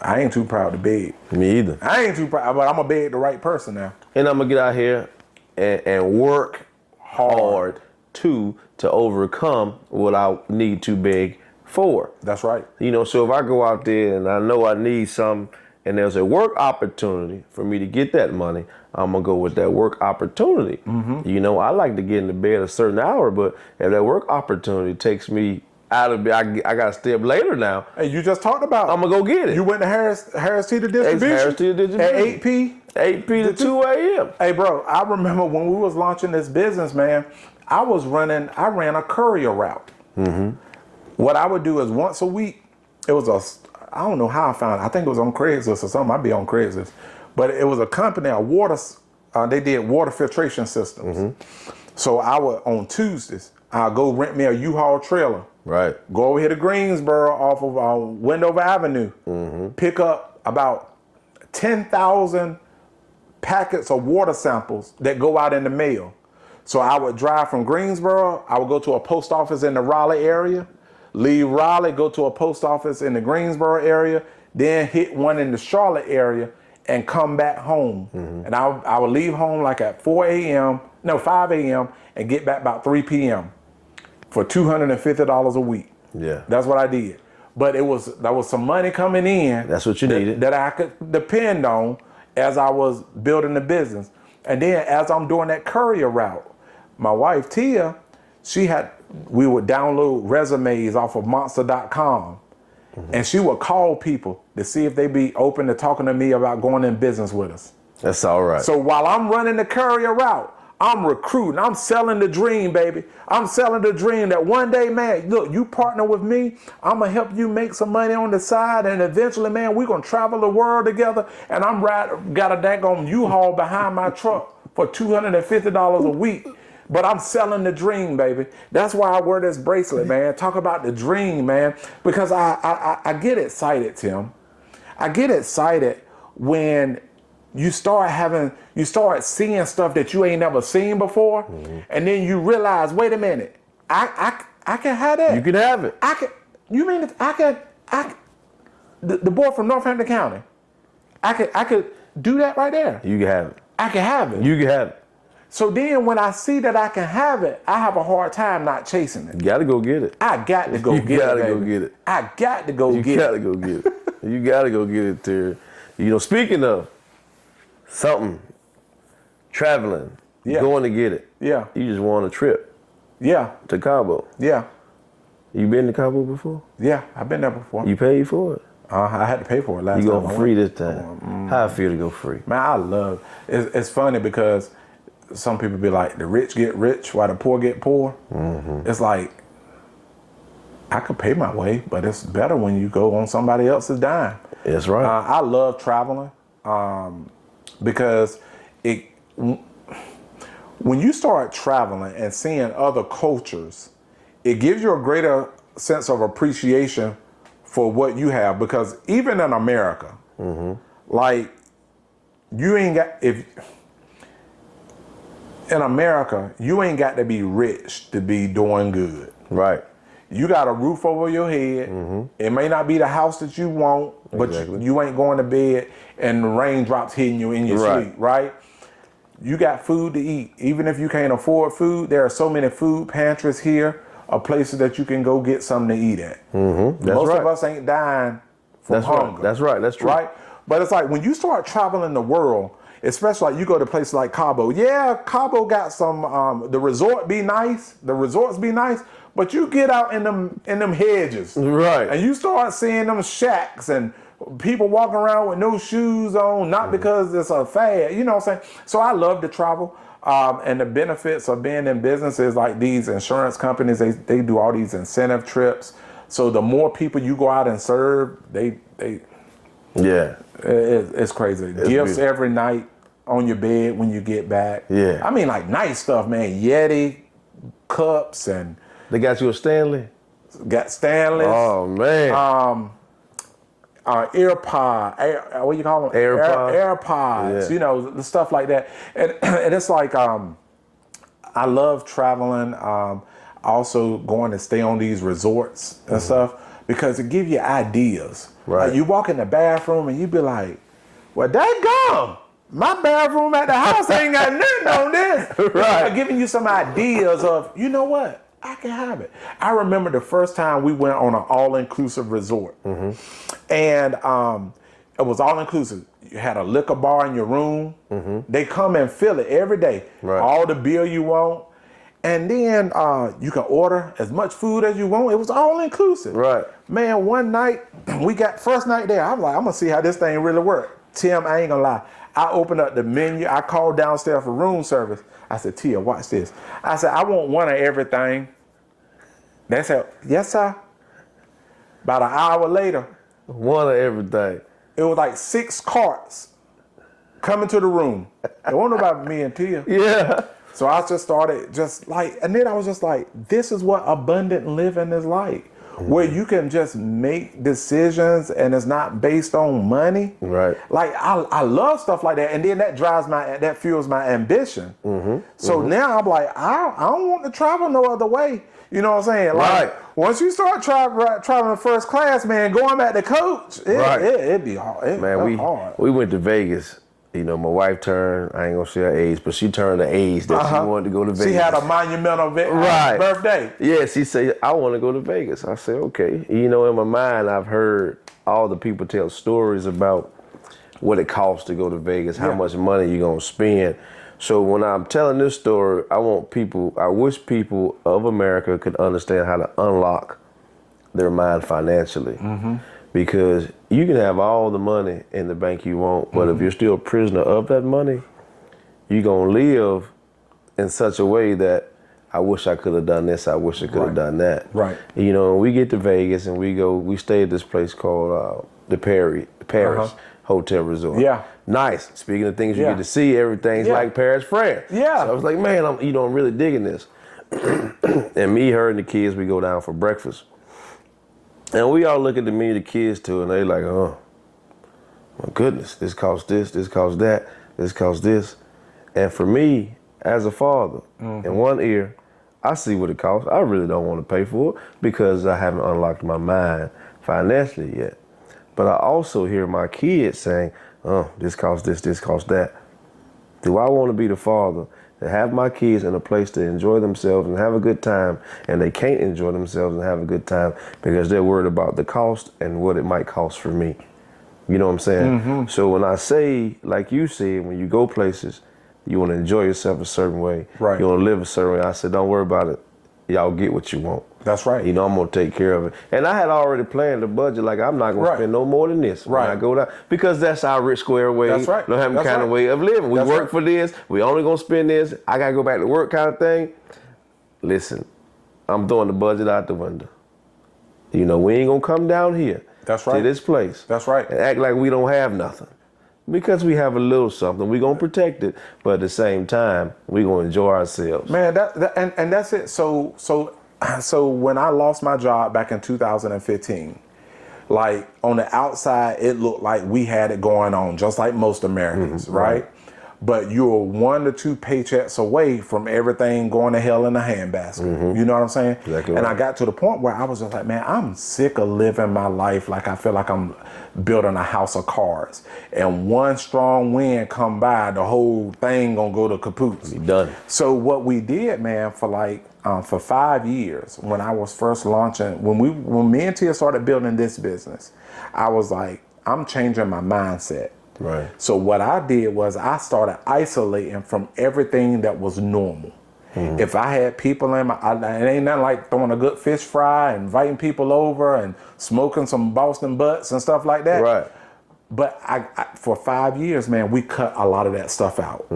I ain't too proud to beg. Me either. I ain't too proud, but I'm gonna beg the right person now. And I'm gonna get out here and work hard to overcome what I need to beg for. That's right. You know, so if I go out there and I know I need some and there's a work opportunity for me to get that money, I'm gonna go with that work opportunity. You know, I like to get into bed a certain hour, but if that work opportunity takes me out of bed, I gotta stay up later now. Hey, you just talked about I'm gonna go get it. You went to Harris Teeter Distribution? Harris Teeter Distribution. At 8 p? 8 p to 2 a.m. Hey, bro, I remember when we was launching this business, man, I ran a courier route. What I would do is once a week, I don't know how I found it. I think it was on Craigslist or something. I'd be on Craigslist. But it was a company, they did water filtration systems. So on Tuesdays, I'll go rent me a U-Haul trailer. Right. Go over here to Greensboro off of Wendover Avenue. Pick up about 10,000 packets of water samples that go out in the mail. So I would drive from Greensboro. I would go to a post office in the Raleigh area. Leave Raleigh, go to a post office in the Greensboro area, then hit one in the Charlotte area, and come back home. And I would leave home like at 5 a.m. and get back about 3 p.m. for $250 a week. Yeah. That's what I did. But there was some money coming in. That's what you needed. That I could depend on as I was building the business. And then as I'm doing that courier route, my wife Tia, we would download resumes off of monster.com. And she would call people to see if they'd be open to talking to me about going in business with us. That's all right. So while I'm running the courier route, I'm recruiting. I'm selling the dream, baby. I'm selling the dream that one day, man, look, you partner with me. I'm going to help you make some money on the side. And eventually, man, we're going to travel the world together. And got a daggone U-Haul behind my truck for $250 a week. But I'm selling the dream, baby. That's why I wear this bracelet, man. Talk about the dream, man. Because I get excited, Tim. I get excited when you start seeing stuff that you ain't never seen before, and then you realize, wait a minute, I can have that. You can have it. The boy from Northampton County, I could do that right there. You can have it. I can have it. You can have it. So then when I see that I can have it, I have a hard time not chasing it. You got to go get it. I got to go get it. You got to go get it. I got to go get it. You got to go get it. You got to go get it, Terry. Speaking of something, traveling, going to get it. Yeah. You just won a trip. Yeah. To Cabo. Yeah. You been to Cabo before? Yeah, I've been there before. You paid for it? I had to pay for it last time. You go for free this time. How I feel to go free? Man, I love it. It's funny because some people be like, the rich get rich while the poor get poor. It's like, I could pay my way, but it's better when you go on somebody else's dime. That's right. I love traveling because when you start traveling and seeing other cultures, it gives you a greater sense of appreciation for what you have. Because even in America, like you ain't got in America, you ain't got to be rich to be doing good. Right. You got a roof over your head. It may not be the house that you want, but you ain't going to bed and the raindrops hitting you in your sleep, right? You got food to eat. Even if you can't afford food, there are so many food pantries here, or places that you can go get something to eat at. Most of us ain't dying from hunger. That's right. That's true. Right? But it's like when you start traveling the world, especially like you go to places like Cabo. Yeah, Cabo got some, the resorts be nice, but you get out in them hedges. Right. And you start seeing them shacks and people walking around with no shoes on, not because it's a fad, you know what I'm saying? So I love to travel. And the benefits of being in businesses like these insurance companies, they do all these incentive trips. So the more people you go out and serve, it's crazy. It's Gifts beautiful. Every night on your bed when you get back. Yeah. I mean, like nice stuff, man. Yeti cups and they got you a Stanley. Got Stanleys. Oh man. AirPod. What do you call them? AirPods. Yeah. You know, the stuff like that. And it's like I love traveling. Also going to stay on these resorts and stuff because it gives you ideas. Right. Like you walk in the bathroom and you be like, well, daggone, my bathroom at the house ain't got nothing on this. Right. Giving you some ideas of, you know what? I can have it. I remember the first time we went on an all-inclusive resort. And it was all-inclusive. You had a liquor bar in your room. They come and fill it every day. Right. All the beer you want. And then you can order as much food as you want. It was all-inclusive. Right. Man, one night, first night there, I'm like, I'm going to see how this thing really works. Tim, I ain't going to lie. I opened up the menu. I called downstairs for room service. I said, Tia, watch this. I said, I want one of everything. They said, yes, sir. About an hour later. One of everything. It was like 6 carts coming to the room. It wasn't about me and Tia. Yeah. So I just started and then I was just like, this is what abundant living is like. where you can just make decisions and it's not based on money. Right. Like I love stuff like that, and then that fuels my ambition. So now I'm like, I don't want to travel no other way. You know what I'm saying? Like once you start traveling first class, man, going back to coach, it'd be hard. Man, we went to Vegas. You know, my wife turned, I ain't gonna say her age, but she turned the age that she wanted to go to Vegas. She had a monumental birthday. Yeah, she said, I want to go to Vegas. I said, okay. You know, in my mind, I've heard all the people tell stories about what it costs to go to Vegas, how much money you're gonna spend. So when I'm telling this story, I wish people of America could understand how to unlock their mind financially. Because you can have all the money in the bank you want, but if you're still a prisoner of that money, you're gonna live in such a way that I wish I could have done this, I wish I could have done that. Right. You know, we get to Vegas and we stay at this place called the Paris Hotel Resort. Yeah. Nice. Speaking of things you get to see, everything's like Paris, France. Yeah. So I was like, man, I'm really digging this. And me, her, and the kids, we go down for breakfast. And we all look at the kids too, and they like, oh, my goodness, this costs this costs that, this costs this. And for me, as a father, in one ear, I see what it costs. I really don't want to pay for it because I haven't unlocked my mind financially yet. But I also hear my kids saying, oh, this costs this costs that. Do I want to be the father to have my kids in a place to enjoy themselves and have a good time, and they can't enjoy themselves and have a good time because they're worried about the cost and what it might cost for me? You know what I'm saying? So when I say, like you said, when you go places, you want to enjoy yourself a certain way. Right. You want to live a certain way. I said, don't worry about it. Y'all get what you want. That's right. You know, I'm going to take care of it. And I had already planned the budget. Like, I'm not going to spend no more than this when I go down. Because that's our rich square way. That's right. Don't have kind of way of living. We work for this. We only going to spend this. I got to go back to work kind of thing. Listen, I'm throwing the budget out the window. You know, we ain't going to come down here to this place. That's right. And act like we don't have nothing. Because we have a little something, we're going to protect it. But at the same time, we're going to enjoy ourselves. Man, and that's it. So when I lost my job back in 2015, like on the outside, it looked like we had it going on, just like most Americans, right? But you're 1 to 2 paychecks away from everything going to hell in a handbasket. You know what I'm saying? Exactly and right. I got to the point where I was just like, man, I'm sick of living my life like I feel like I'm building a house of cards. And one strong wind come by, the whole thing gonna go to kaput. Be done. So what we did, man, for 5 years, when I was first launching, when me and Tia started building this business, I was like, I'm changing my mindset. Right. So what I did was I started isolating from everything that was normal. If I had people in it ain't nothing like throwing a good fish fry, inviting people over and smoking some Boston butts and stuff like that. Right. But I for 5 years, man, we cut a lot of that stuff out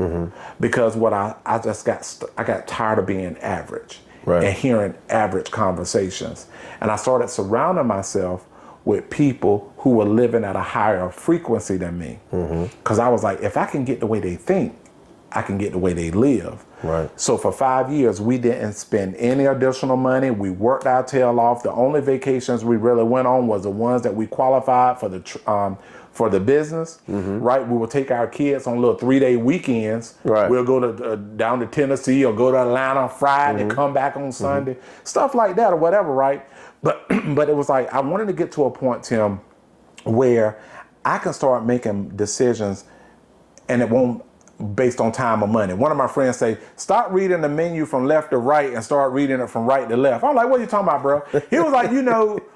because I got tired of being average and hearing average conversations. And I started surrounding myself with people who were living at a higher frequency than me. Because I was like, if I can get the way they think, I can get the way they live. Right. So for 5 years, we didn't spend any additional money. We worked our tail off. The only vacations we really went on was the ones that we qualified for the business, right? We would take our kids on little 3-day weekends. Right. We'll go to down to Tennessee or go to Atlanta Friday, come back on Sunday, stuff like that or whatever, right? But it was like I wanted to get to a point, Tim, where I can start making decisions and it won't based on time or money. One of my friends say, stop reading the menu from left to right and start reading it from right to left. I'm like, what are you talking about, bro? He was like,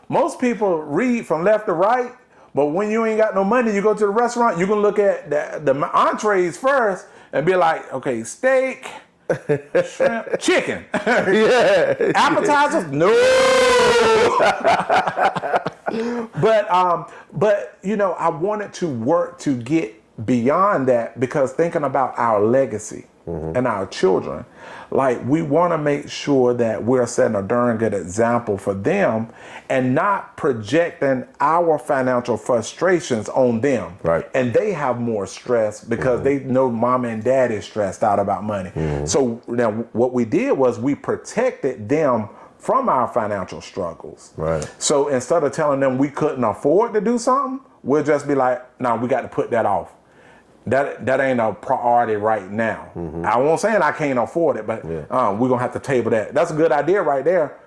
most people read from left to right, but when you ain't got no money, you go to the restaurant, you're going to look at the entrees first and be like, okay, steak, shrimp, chicken. Appetizers? No. But I wanted to work to get beyond that because thinking about our legacy and our children, like we want to make sure that we're setting a darn good example for them and not projecting our financial frustrations on them. Right. And they have more stress because they know mom and dad is stressed out about money. So now what we did was we protected them from our financial struggles. Right. So instead of telling them we couldn't afford to do something, we'll just be like, no, we got to put that off. That ain't a priority right now. I won't say I can't afford it, but we're going to have to table that. That's a good idea right there,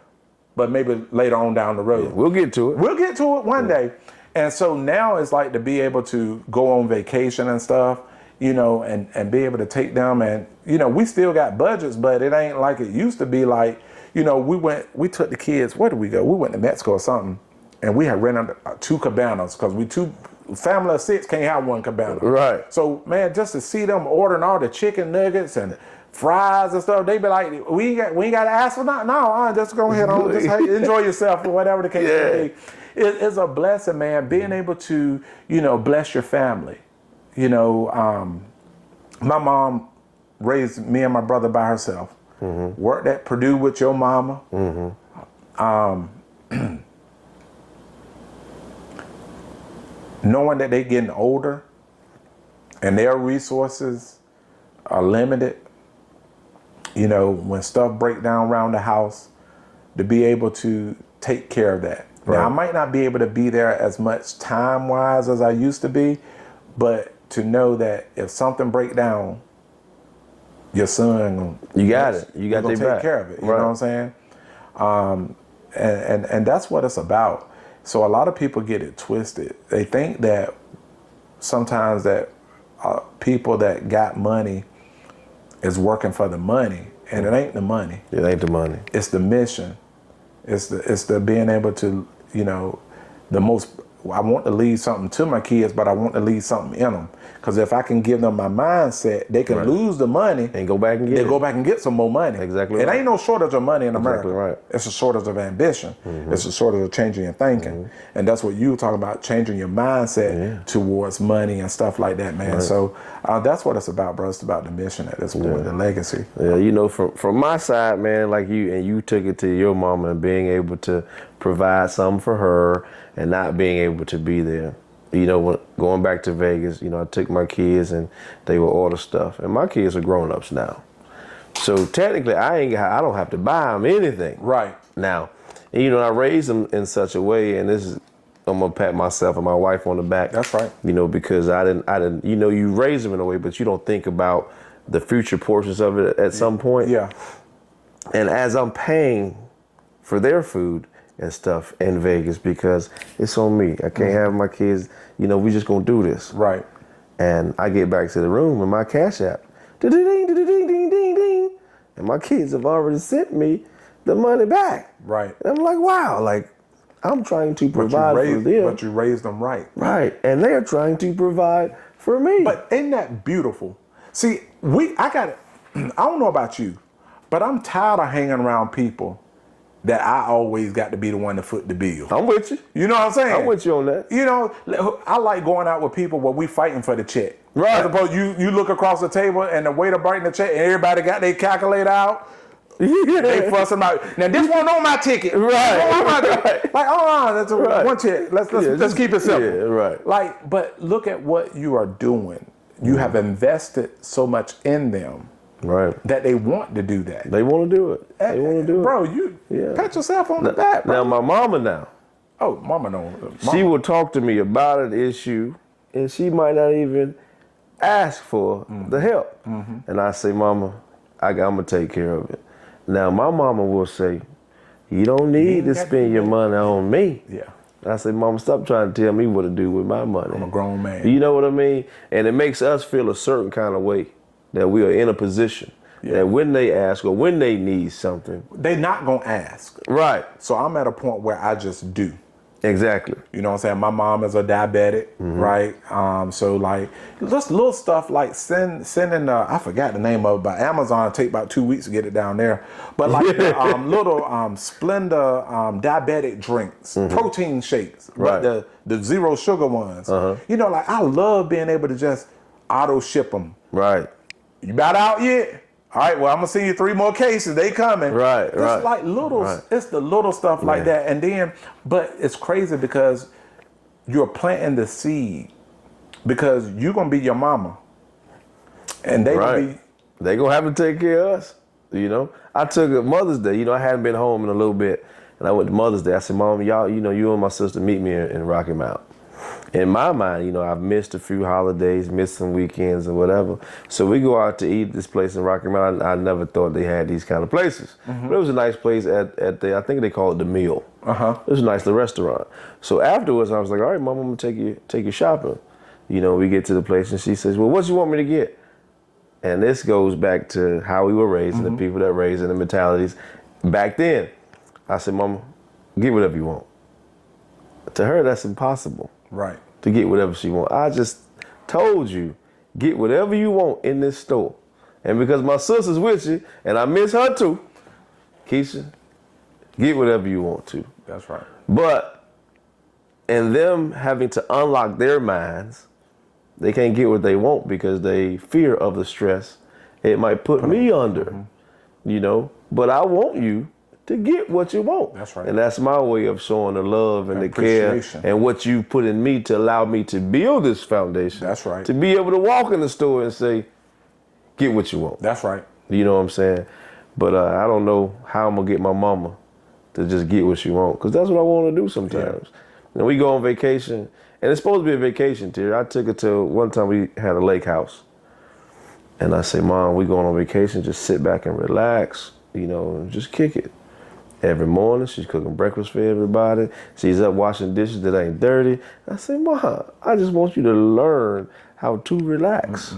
but maybe later on down the road. Yeah, we'll get to it. We'll get to it one day. And so now it's like to be able to go on vacation and stuff, you know, and be able to take them, and, you know, we still got budgets, but it ain't like it used to be. Like, you know, we took the kids, where did we go? We went to Mexico or something, and we had rented 2 cabanas because family of 6 can't have 1 cabana. Right. So, man, just to see them ordering all the chicken nuggets and fries and stuff, they be like, we ain't got to ask for nothing. No, just go ahead on, just enjoy yourself or whatever the case may be. It's a blessing, man, being able to, you know, bless your family. You know, my mom raised me and my brother by herself. Worked at Purdue with your mama. Knowing that they getting older and their resources are limited, you know, when stuff break down around the house, to be able to take care of that. Right. Now, I might not be able to be there as much time-wise as I used to be, but to know that if something break down, your son, you got it. You got to take care of it. You know what I'm saying? And that's what it's about. So a lot of people get it twisted. They think that sometimes that people that got money is working for the money, and it ain't the money. It ain't the money. It's the mission. It's the being able to, you know, I want to leave something to my kids, but I want to leave something in them. Because if I can give them my mindset, they can lose the money and go back and get go back and get some more money. Exactly. It ain't no shortage of money in America. Exactly right. It's a shortage of ambition. It's a shortage of changing your thinking. And that's what you were talking about, changing your mindset towards money and stuff like that, man. Right. So that's what it's about, bro. It's about the mission at this point, the legacy. Yeah, you know, from my side, man, like you took it to your mama and being able to provide something for her and not being able to be there. You know, going back to Vegas, you know, I took my kids and they would order stuff, and my kids are grown-ups now. So technically, I don't have to buy them anything. Right. Now, and, you know, I raised them in such a way, and I'm gonna pat myself and my wife on the back. That's right. You know, because I didn't, you know, you raise them in a way, but you don't think about the future portions of it at some point. Yeah. And as I'm paying for their food and stuff in Vegas, because it's on me. I can't have my kids, you know, we just gonna do this. Right. And I get back to the room and my Cash App, ding, ding, ding, ding, ding, ding, and my kids have already sent me the money back. Right. And I'm like, wow, like I'm trying to provide for them. But you raised them right. Right. And they're trying to provide for me. But ain't that beautiful? See, I don't know about you, but I'm tired of hanging around people that I always got to be the one to foot the bill. I'm with you. You know what I'm saying? I'm with you on that. You know, I like going out with people where we fighting for the check. Right. As opposed you look across the table and the waiter biting the check and everybody got their calculator out. Yeah. They fussing out. Now this one on my ticket. Right. Like, that's one check. Let's keep it simple. Yeah, right. Like, but look at what you are doing. You have invested so much in them. Right. That they want to do that. They want to do it. They want to do it. Bro, you pat yourself on the back, bro. Now my mama now. Oh, mama don't. She will talk to me about an issue and she might not even ask for the help. And I say, Mama, I'm going to take care of it. Now my mama will say, you don't need to spend your money on me. Yeah. I say, Mama, stop trying to tell me what to do with my money. I'm a grown man. You know what I mean? And it makes us feel a certain kind of way that we are in a position that when they ask or when they need something, they're not going to ask. Right. So I'm at a point where I just do. Exactly. You know what I'm saying? My mom is a diabetic, right? So like just little stuff like sending I forgot the name of it, but Amazon take about 2 weeks to get it down there. But like little Splenda diabetic drinks, protein shakes, right? But the zero sugar ones. You know, like I love being able to just auto ship them. Right. You about out yet? All right, well, I'm going to send you 3 more cases. They coming. Right, It's like little, it's the little stuff like that. And then, but it's crazy because you're planting the seed because you're going to be your mama. And they going to be. They going to have to take care of us. You know, I took a Mother's Day. You know, I hadn't been home in a little bit, and I went to Mother's Day. I said, Mom, y'all, you know, you and my sister meet me in Rocky Mount. In my mind, you know, I've missed a few holidays, missed some weekends or whatever. So we go out to eat at this place in Rocky Mount. I never thought they had these kind of places. But it was a nice place at the, I think they call it The Mill. It was a nice little restaurant. So afterwards, I was like, all right, Mom, I'm gonna take you shopping. You know, we get to the place and she says, well, what you want me to get? And this goes back to how we were raised and the people that raised and the mentalities back then. I said, Mama, get whatever you want. To her, that's impossible. Right. To get whatever she wants. I just told you, get whatever you want in this store. And because my sister's with you, and I miss her too, Keisha, get whatever you want to. That's right. But in them having to unlock their minds, they can't get what they want because they fear of the stress it might put me under, you know. But I want you to get what you want. That's right. And that's my way of showing the love and the care and what you put in me to allow me to build this foundation. That's right. To be able to walk in the store and say, get what you want. That's right. You know what I'm saying? But I don't know how I'm going to get my mama to just get what she wants, because that's what I want to do sometimes. You know, we go on vacation, and it's supposed to be a vacation, Terry. I took her to, one time we had a lake house. And I say, Mom, we going on vacation, just sit back and relax, you know, and just kick it. Every morning, she's cooking breakfast for everybody. She's up washing dishes that ain't dirty. I say, Mom, I just want you to learn how to relax.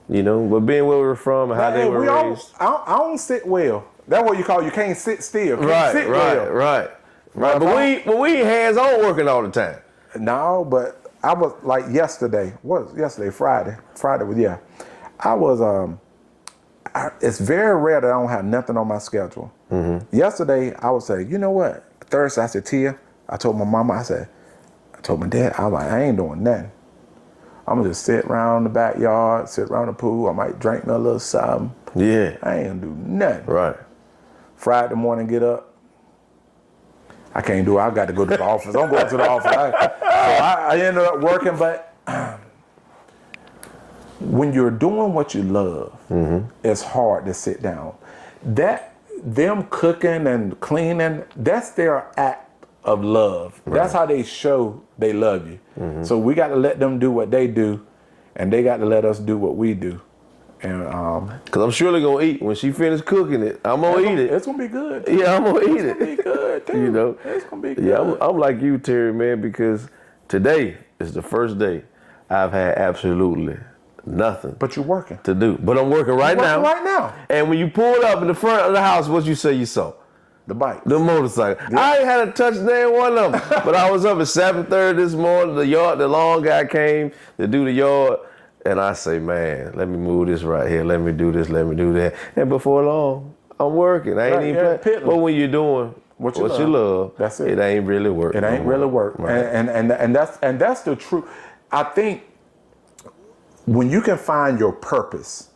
You know, but being where we're from and how they were raised. I don't sit well. That's what you call, you can't sit still. Can't sit well. Right. But we ain't hands-on working all the time. No, but I was like yesterday. What was yesterday? Friday. Friday was, yeah. I was, it's very rare that I don't have nothing on my schedule. Yesterday, I would say, you know what? Thursday, I said, Tia, I told my mama, I told my dad, I was like, I ain't doing nothing. I'm gonna just sit around the backyard, sit around the pool. I might drink me a little something. Yeah. I ain't gonna do nothing. Right. Friday morning, get up. I can't do it. I got to go to the office. I'm going to the office. I ended up working, but when you're doing what you love, it's hard to sit down. Them cooking and cleaning, that's their act of love. Right. That's how they show they love you. So we got to let them do what they do, and they got to let us do what we do. And because I'm surely gonna eat when she finished cooking it. I'm gonna eat it. It's gonna be good. Yeah, I'm gonna eat it. It's gonna be good too. You know, it's gonna be good. Yeah, I'm like you, Terry, man, because today is the first day I've had absolutely nothing. But you're working to do. But I'm working right now. Right now. And when you pulled up in the front of the house, what you say you saw? The bike. The motorcycle. Yeah. I ain't had a touch damn one of them. But I was up at 7:30 this morning. The lawn guy came to do the yard. And I say, man, let me move this right here. Let me do this. Let me do that. And before long, I'm working. I ain't even playing. But when you're doing what you love, that's it. It ain't really work. It ain't really work. Right. And that's the truth. I think when you can find your purpose,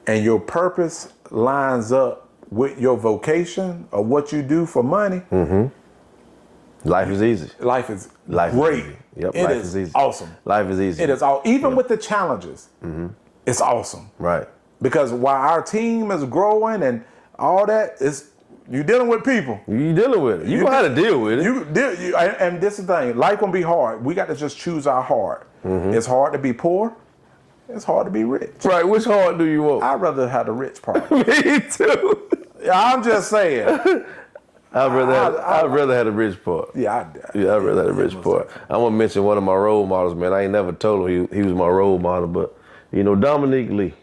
and your purpose lines up with your vocation or what you do for money, life is easy. Life is great. Yep, it life is easy. Awesome. Life is easy. It is all, even with the challenges, it's awesome. Right. Because while our team is growing and all that, you're dealing with people. You're dealing with it. You know how to deal with it. And this is the thing, life gonna be hard. We got to just choose our heart. It's hard to be poor. It's hard to be rich. Right. Which heart do you want? I'd rather have the rich part. Me too. I'm just saying. I'd rather have a rich part. Yeah, I'd rather have a rich part. I'm gonna mention one of my role models, man. I ain't never told him he was my role model, but you know, Dominique Lee,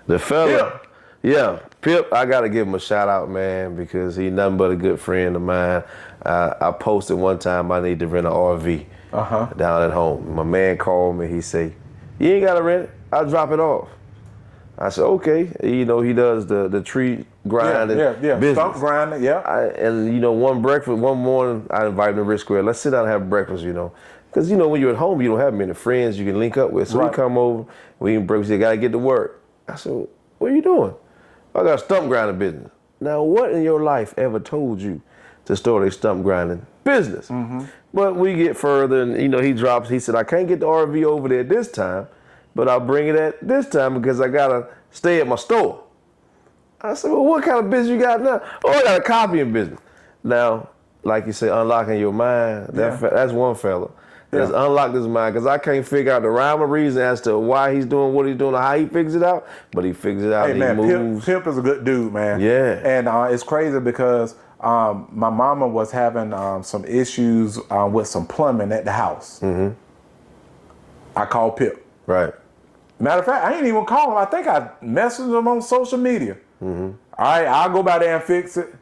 the fella. Pip. Yeah, Pip. I gotta give him a shout out, man, because he's nothing but a good friend of mine. I posted one time I need to rent an RV down at home. My man called me. He say, "You ain't gotta rent it. I'll drop it off." I said, okay. You know, he does the tree grinding business. Stump grinding, and, you know, one morning, I invited him to Rich Square. Let's sit down and have breakfast, you know. Because, you know, when you're at home, you don't have many friends you can link up with. So we come over, we eat breakfast, you got to get to work. I said, what are you doing? I got a stump grinding business. Now, what in your life ever told you to start a stump grinding business? But we get further, and, you know, he said, I can't get the RV over there this time, but I'll bring it at this time because I got to stay at my store. I said, well, what kind of business you got now? Oh, I got a copying business. Now, like you say, unlocking your mind, that's one fella. That's unlocked his mind, because I can't figure out the rhyme or reason as to why he's doing what he's doing or how he figures it out, but he figures it out. Hey, man, he moves. Pip is a good dude, man. Yeah. And it's crazy because my mama was having some issues with some plumbing at the house. Mm-hmm. I called Pip. Right. Matter of fact, I ain't even call him. I think I messaged him on social media. Mm-hmm. All right, I'll go by there and fix it.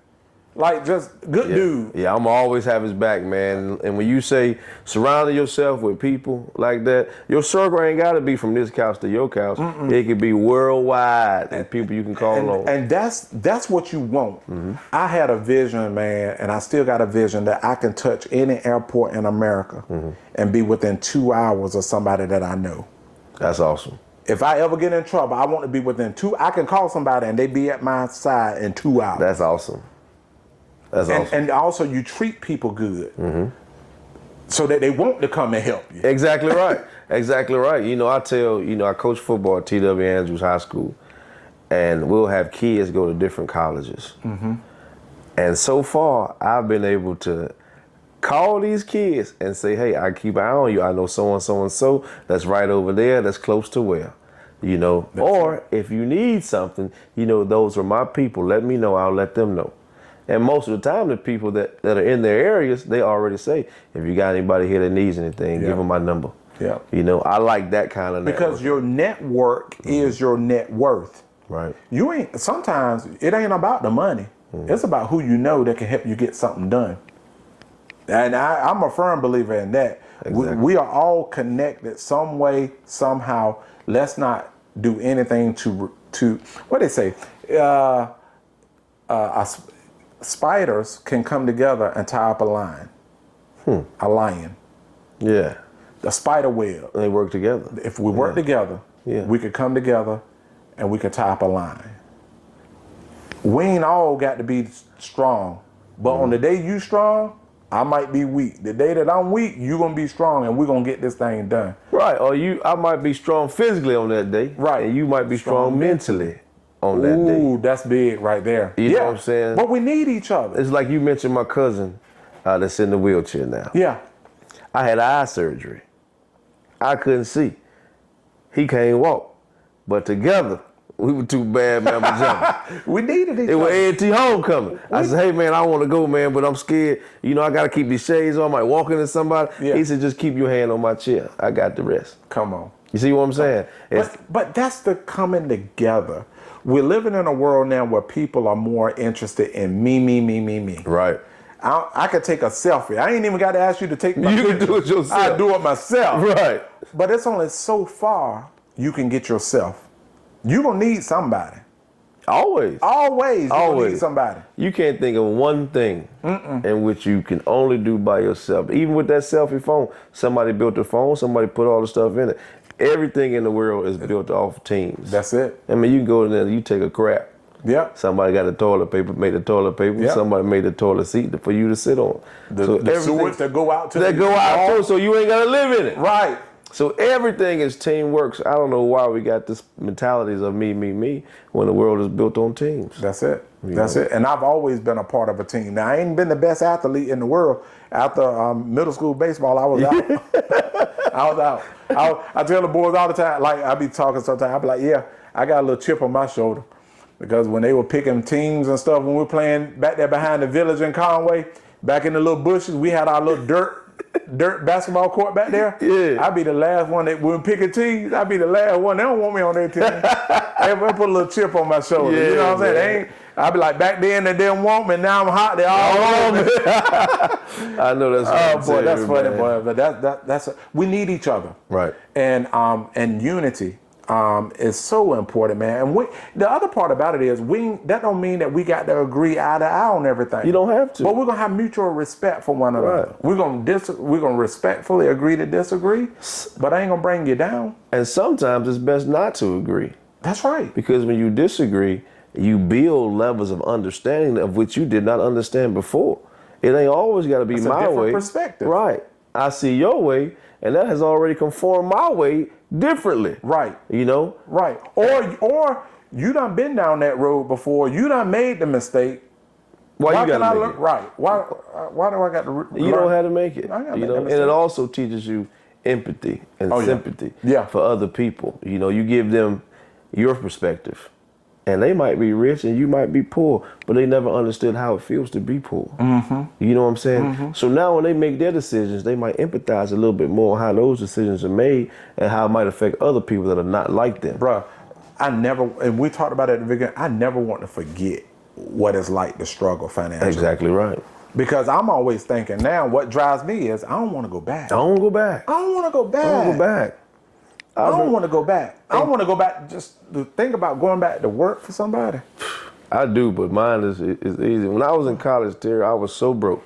Like, just good dude. Yeah, I'm always have his back, man. And when you say surrounding yourself with people like that, your circle ain't got to be from this couch to your couch. Mm-mm. It could be worldwide and people you can call on. And that's what you want. Mm-hmm. I had a vision, man, and I still got a vision that I can touch any airport in America and be within 2 hours of somebody that I know. That's awesome. If I ever get in trouble, I want to be within I can call somebody and they be at my side in 2 hours. That's awesome. That's awesome. And also you treat people good so that they want to come and help you. Exactly right. Exactly right. You know, I coach football at T.W. Andrews High School, and we'll have kids go to different colleges. Mm-hmm. And so far, I've been able to call these kids and say, hey, I keep an eye on you. I know so-and-so that's right over there, that's close to where. You know, or if you need something, you know, those are my people. Let me know. I'll let them know. And most of the time, the people that are in their areas, they already say, if you got anybody here that needs anything, give them my number. Yeah. You know, I like that kind of network. Because your network is your net worth. Right. Sometimes it ain't about the money. It's about who you know that can help you get something done. And I'm a firm believer in that. Exactly. We are all connected some way, somehow. Let's not do anything to what they say? Spiders can come together and tie up a line. A lion. Yeah. The spider web. And they work together. If we work together, we could come together and we could tie up a line. We ain't all got to be strong. But on the day you strong, I might be weak. The day that I'm weak, you gonna be strong and we're gonna get this thing done. Right. Or I might be strong physically on that day. Right. And you might be strong mentally on that day. Ooh, that's big right there. You know what I'm saying? But we need each other. It's like you mentioned my cousin that's in the wheelchair now. Yeah. I had eye surgery. I couldn't see. He can't walk. But together, we were two bad mama jumpers. We needed each other. It was A&T homecoming. I said, hey man, I want to go, man, but I'm scared. You know, I got to keep these shades on. I might walk into somebody. Yeah. He said, just keep your hand on my chair. I got the rest. Come on. You see what I'm saying? But that's the coming together. We're living in a world now where people are more interested in me. Right. I could take a selfie. I ain't even got to ask you to take my picture. You can do it yourself. I do it myself. Right. But it's only so far you can get yourself. You gonna need somebody. Always. You gonna need somebody. You can't think of one thing in which you can only do by yourself. Even with that selfie phone, somebody built the phone, somebody put all the stuff in it. Everything in the world is built off teams. That's it. I mean, you can go in there, you take a crap. Yeah. Somebody got the toilet paper, made the toilet paper. Yep. Somebody made the toilet seat for you to sit on. The sewage that go out to too, so you ain't gotta live in it. Right. So everything is teamwork. So I don't know why we got this mentalities of me when the world is built on teams. That's it. That's it. And I've always been a part of a team. Now I ain't been the best athlete in the world. After middle school baseball, I was out. I was out. I tell the boys all the time, like I be talking sometimes, I be like, yeah, I got a little chip on my shoulder. Because when they were picking teams and stuff, when we were playing back there behind the village in Conway, back in the little bushes, we had our little dirt basketball court back there. Yeah. I'd be the last one that when picking teams, I'd be the last one. They don't want me on their team. They put a little chip on my shoulder. Yeah, you know what I'm saying? I'd be like, back then they didn't want me, now I'm hot, they all want me. I know that's funny. That's funny, boy. But that's we need each other. Right. And unity. Is so important, man. And the other part about it is that don't mean that we got to agree eye to eye on everything. You don't have to. But we're gonna have mutual respect for one another. Right. We're gonna respectfully agree to disagree, but I ain't gonna bring you down. And sometimes it's best not to agree. That's right. Because when you disagree, you build levels of understanding of which you did not understand before. It ain't always got to be my way. Perspective. Right. I see your way, and that has already conformed my way differently. Right. You know? Right. Or You done been down that road before. You done made the mistake. Why you gotta make it? Right. Why do I got to You don't have to make it. I gotta You make know, that and mistake. it also teaches you empathy and sympathy Yeah. for other people. You know, you give them your perspective. And they might be rich and you might be poor, but they never understood how it feels to be poor. You know what I'm saying? So now when they make their decisions, they might empathize a little bit more how those decisions are made and how it might affect other people that are not like them. Bruh, and we talked about it at the beginning, I never want to forget what it's like to struggle financially. Exactly right. Because I'm always thinking now, what drives me is I don't want to go back. I don't go back. I don't want to go back. I don't go back. I don't want to go back. I don't want to go back just to think about going back to work for somebody. I do, but mine is easy. When I was in college, Terry, I was so broke.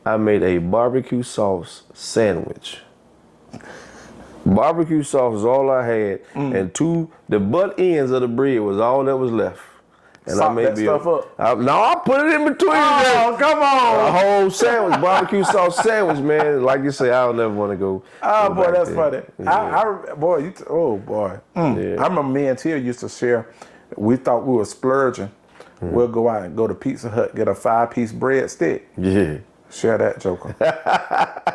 I made a barbecue sauce sandwich. Barbecue sauce is all I had, and the butt ends of the bread was all that was left. And Sop that stuff up. No, I put it in between. Oh, come on. A whole sandwich, barbecue sauce sandwich, man. Like you say, I don't never want to go. Oh, go boy, back that's there. funny. Yeah. Oh, boy. Yeah. I remember me and Tia used to share. We thought we were splurging. We'll go out and go to Pizza Hut, get a 5-piece bread stick. Yeah. Share that joker.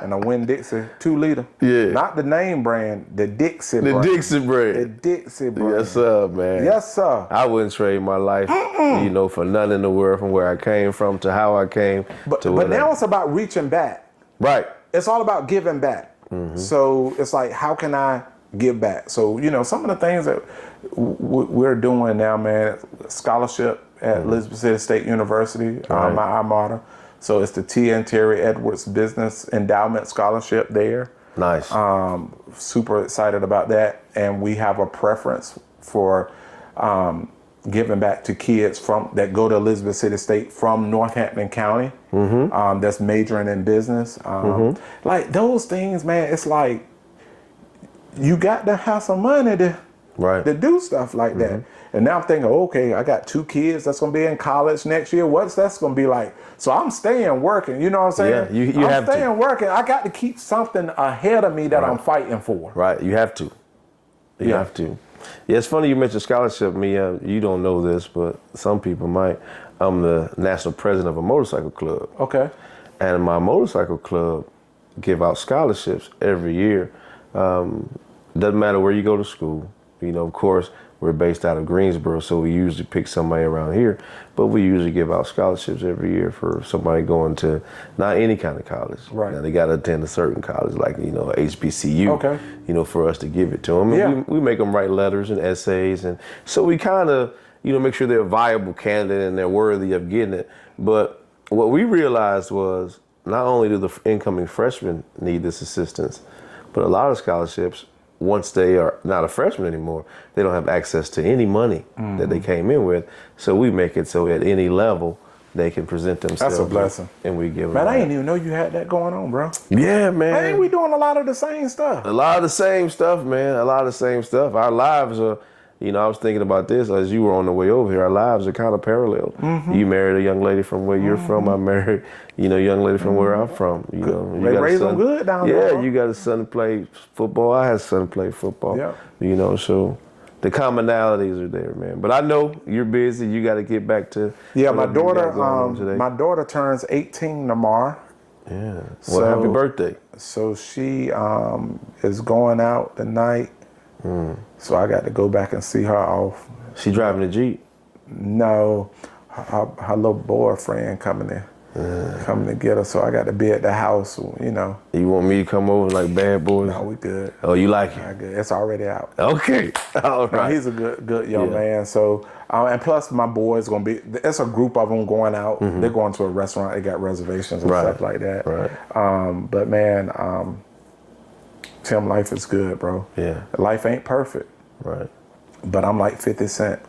And a Winn-Dixie 2-liter. Yeah. Not the name brand, the Dixie The brand. Dixie bread. The Dixie brand. Yes, sir, man. Yes, sir. I wouldn't trade my life, you know, for nothing in the world, from where I came from to how I came But to what now it's about reaching back. Right. It's all about giving back. So it's like, how can I give back? So, you know, some of the things that we're doing now, man, scholarship at Elizabeth City State University, Right. my alma mater. So it's the T. and Terry Edwards Business Endowment Scholarship there. Nice. Super excited about that. And we have a preference for giving back to kids that go to Elizabeth City State from Northampton County, that's majoring in business. Like those things, man, it's like you got to have some money to do stuff like that. And now I'm thinking, okay, I got 2 kids that's going to be in college next year. What's that's going to be like? So I'm staying working. You know what I'm saying? Yeah, you have to. I'm staying working. I got to keep something ahead of me that I'm fighting for. Right. You have to. You have to. Yeah, it's funny you mentioned scholarship. You don't know this, but some people might. I'm the national president of a motorcycle club. Okay. And my motorcycle club give out scholarships every year. Doesn't matter where you go to school. You know, of course, we're based out of Greensboro, so we usually pick somebody around here. But we usually give out scholarships every year for somebody going to not any kind of college. Right. Now, they got to attend a certain college, like, you know, HBCU. Okay. You know, for us to give it to them. Yeah. We make them write letters and essays, and so we kind of, you know, make sure they're a viable candidate and they're worthy of getting it. But what we realized was not only do the incoming freshmen need this assistance, but a lot of scholarships, once they are not a freshman anymore, they don't have access to any money that they came in with. So we make it so at any level they can present themselves. That's a blessing. And we give them. Man, I didn't even know you had that going on, bro. Yeah, man. Man, we doing a lot of the same stuff. A lot of the same stuff, man. A lot of the same stuff. Our lives are, you know, I was thinking about this as you were on the way over here. Our lives are kind of parallel. You married a young lady from where you're from. I married, you know, a young lady from where I'm from. You know, you They got a raise son. them good down there. Yeah, bro. you got a son to play football. I had a son to play football. Yeah. You know, so the commonalities are there, man. But I know you're busy. You got to get back to. Yeah, my whatever you got going on daughter. today. My daughter turns 18 tomorrow. Yeah. Well, So- happy birthday. So she is going out tonight. So I got to go back and see her off. She driving a Jeep. No, her little boyfriend coming to get her. So I got to be at the house, you know. You want me to come over like Bad Boys? No, we good. Oh, you like it? I good. It's already out. Okay. All No, right. he's a good young Yeah. man. So, and plus my boy's gonna be. It's a group of them going out. They're going to a restaurant. They got reservations and Right. stuff like that. Right. But man, Tim, life is good, bro. Yeah. Life ain't perfect, Right. but I'm like 50 Cent.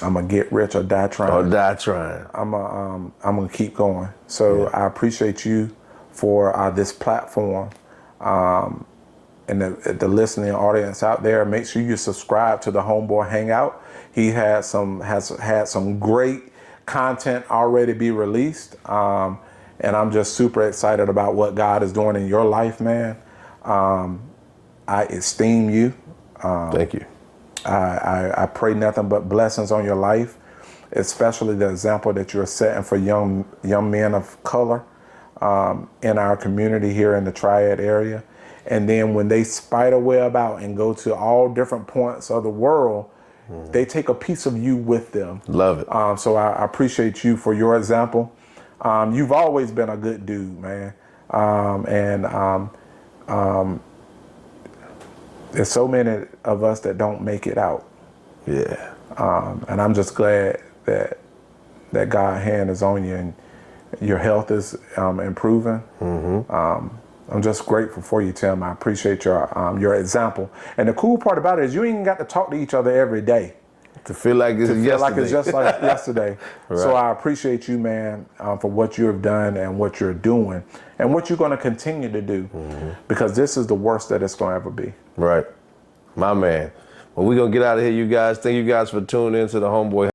I'm gonna get rich or die trying. Or die trying. I'm gonna keep going. So I appreciate you for this platform, and the listening audience out there. Make sure you subscribe to the Homeboy Hangout. He has had some great content already be released, and I'm just super excited about what God is doing in your life, man. I esteem you. Thank you. I pray nothing but blessings on your life, especially the example that you're setting for young men of color in our community here in the Triad area. And then when they spider web out and go to all different points of the world, they take a piece of you with them. Love it. So I appreciate you for your example. You've always been a good dude, man. There's so many of us that don't make it out. Yeah. And I'm just glad that God's hand is on you and your health is improving. I'm just grateful for you, Tim. I appreciate your example. And the cool part about it is you ain't got to talk to each other every day. To feel like it's yesterday. Feel like it's just like yesterday. Right. So I appreciate you, man, for what you have done and what you're doing and what you're going to continue to do, because this is the worst that it's going to ever be. Right. My man. Well, we're going to get out of here, you guys. Thank you guys for tuning in to the Homeboy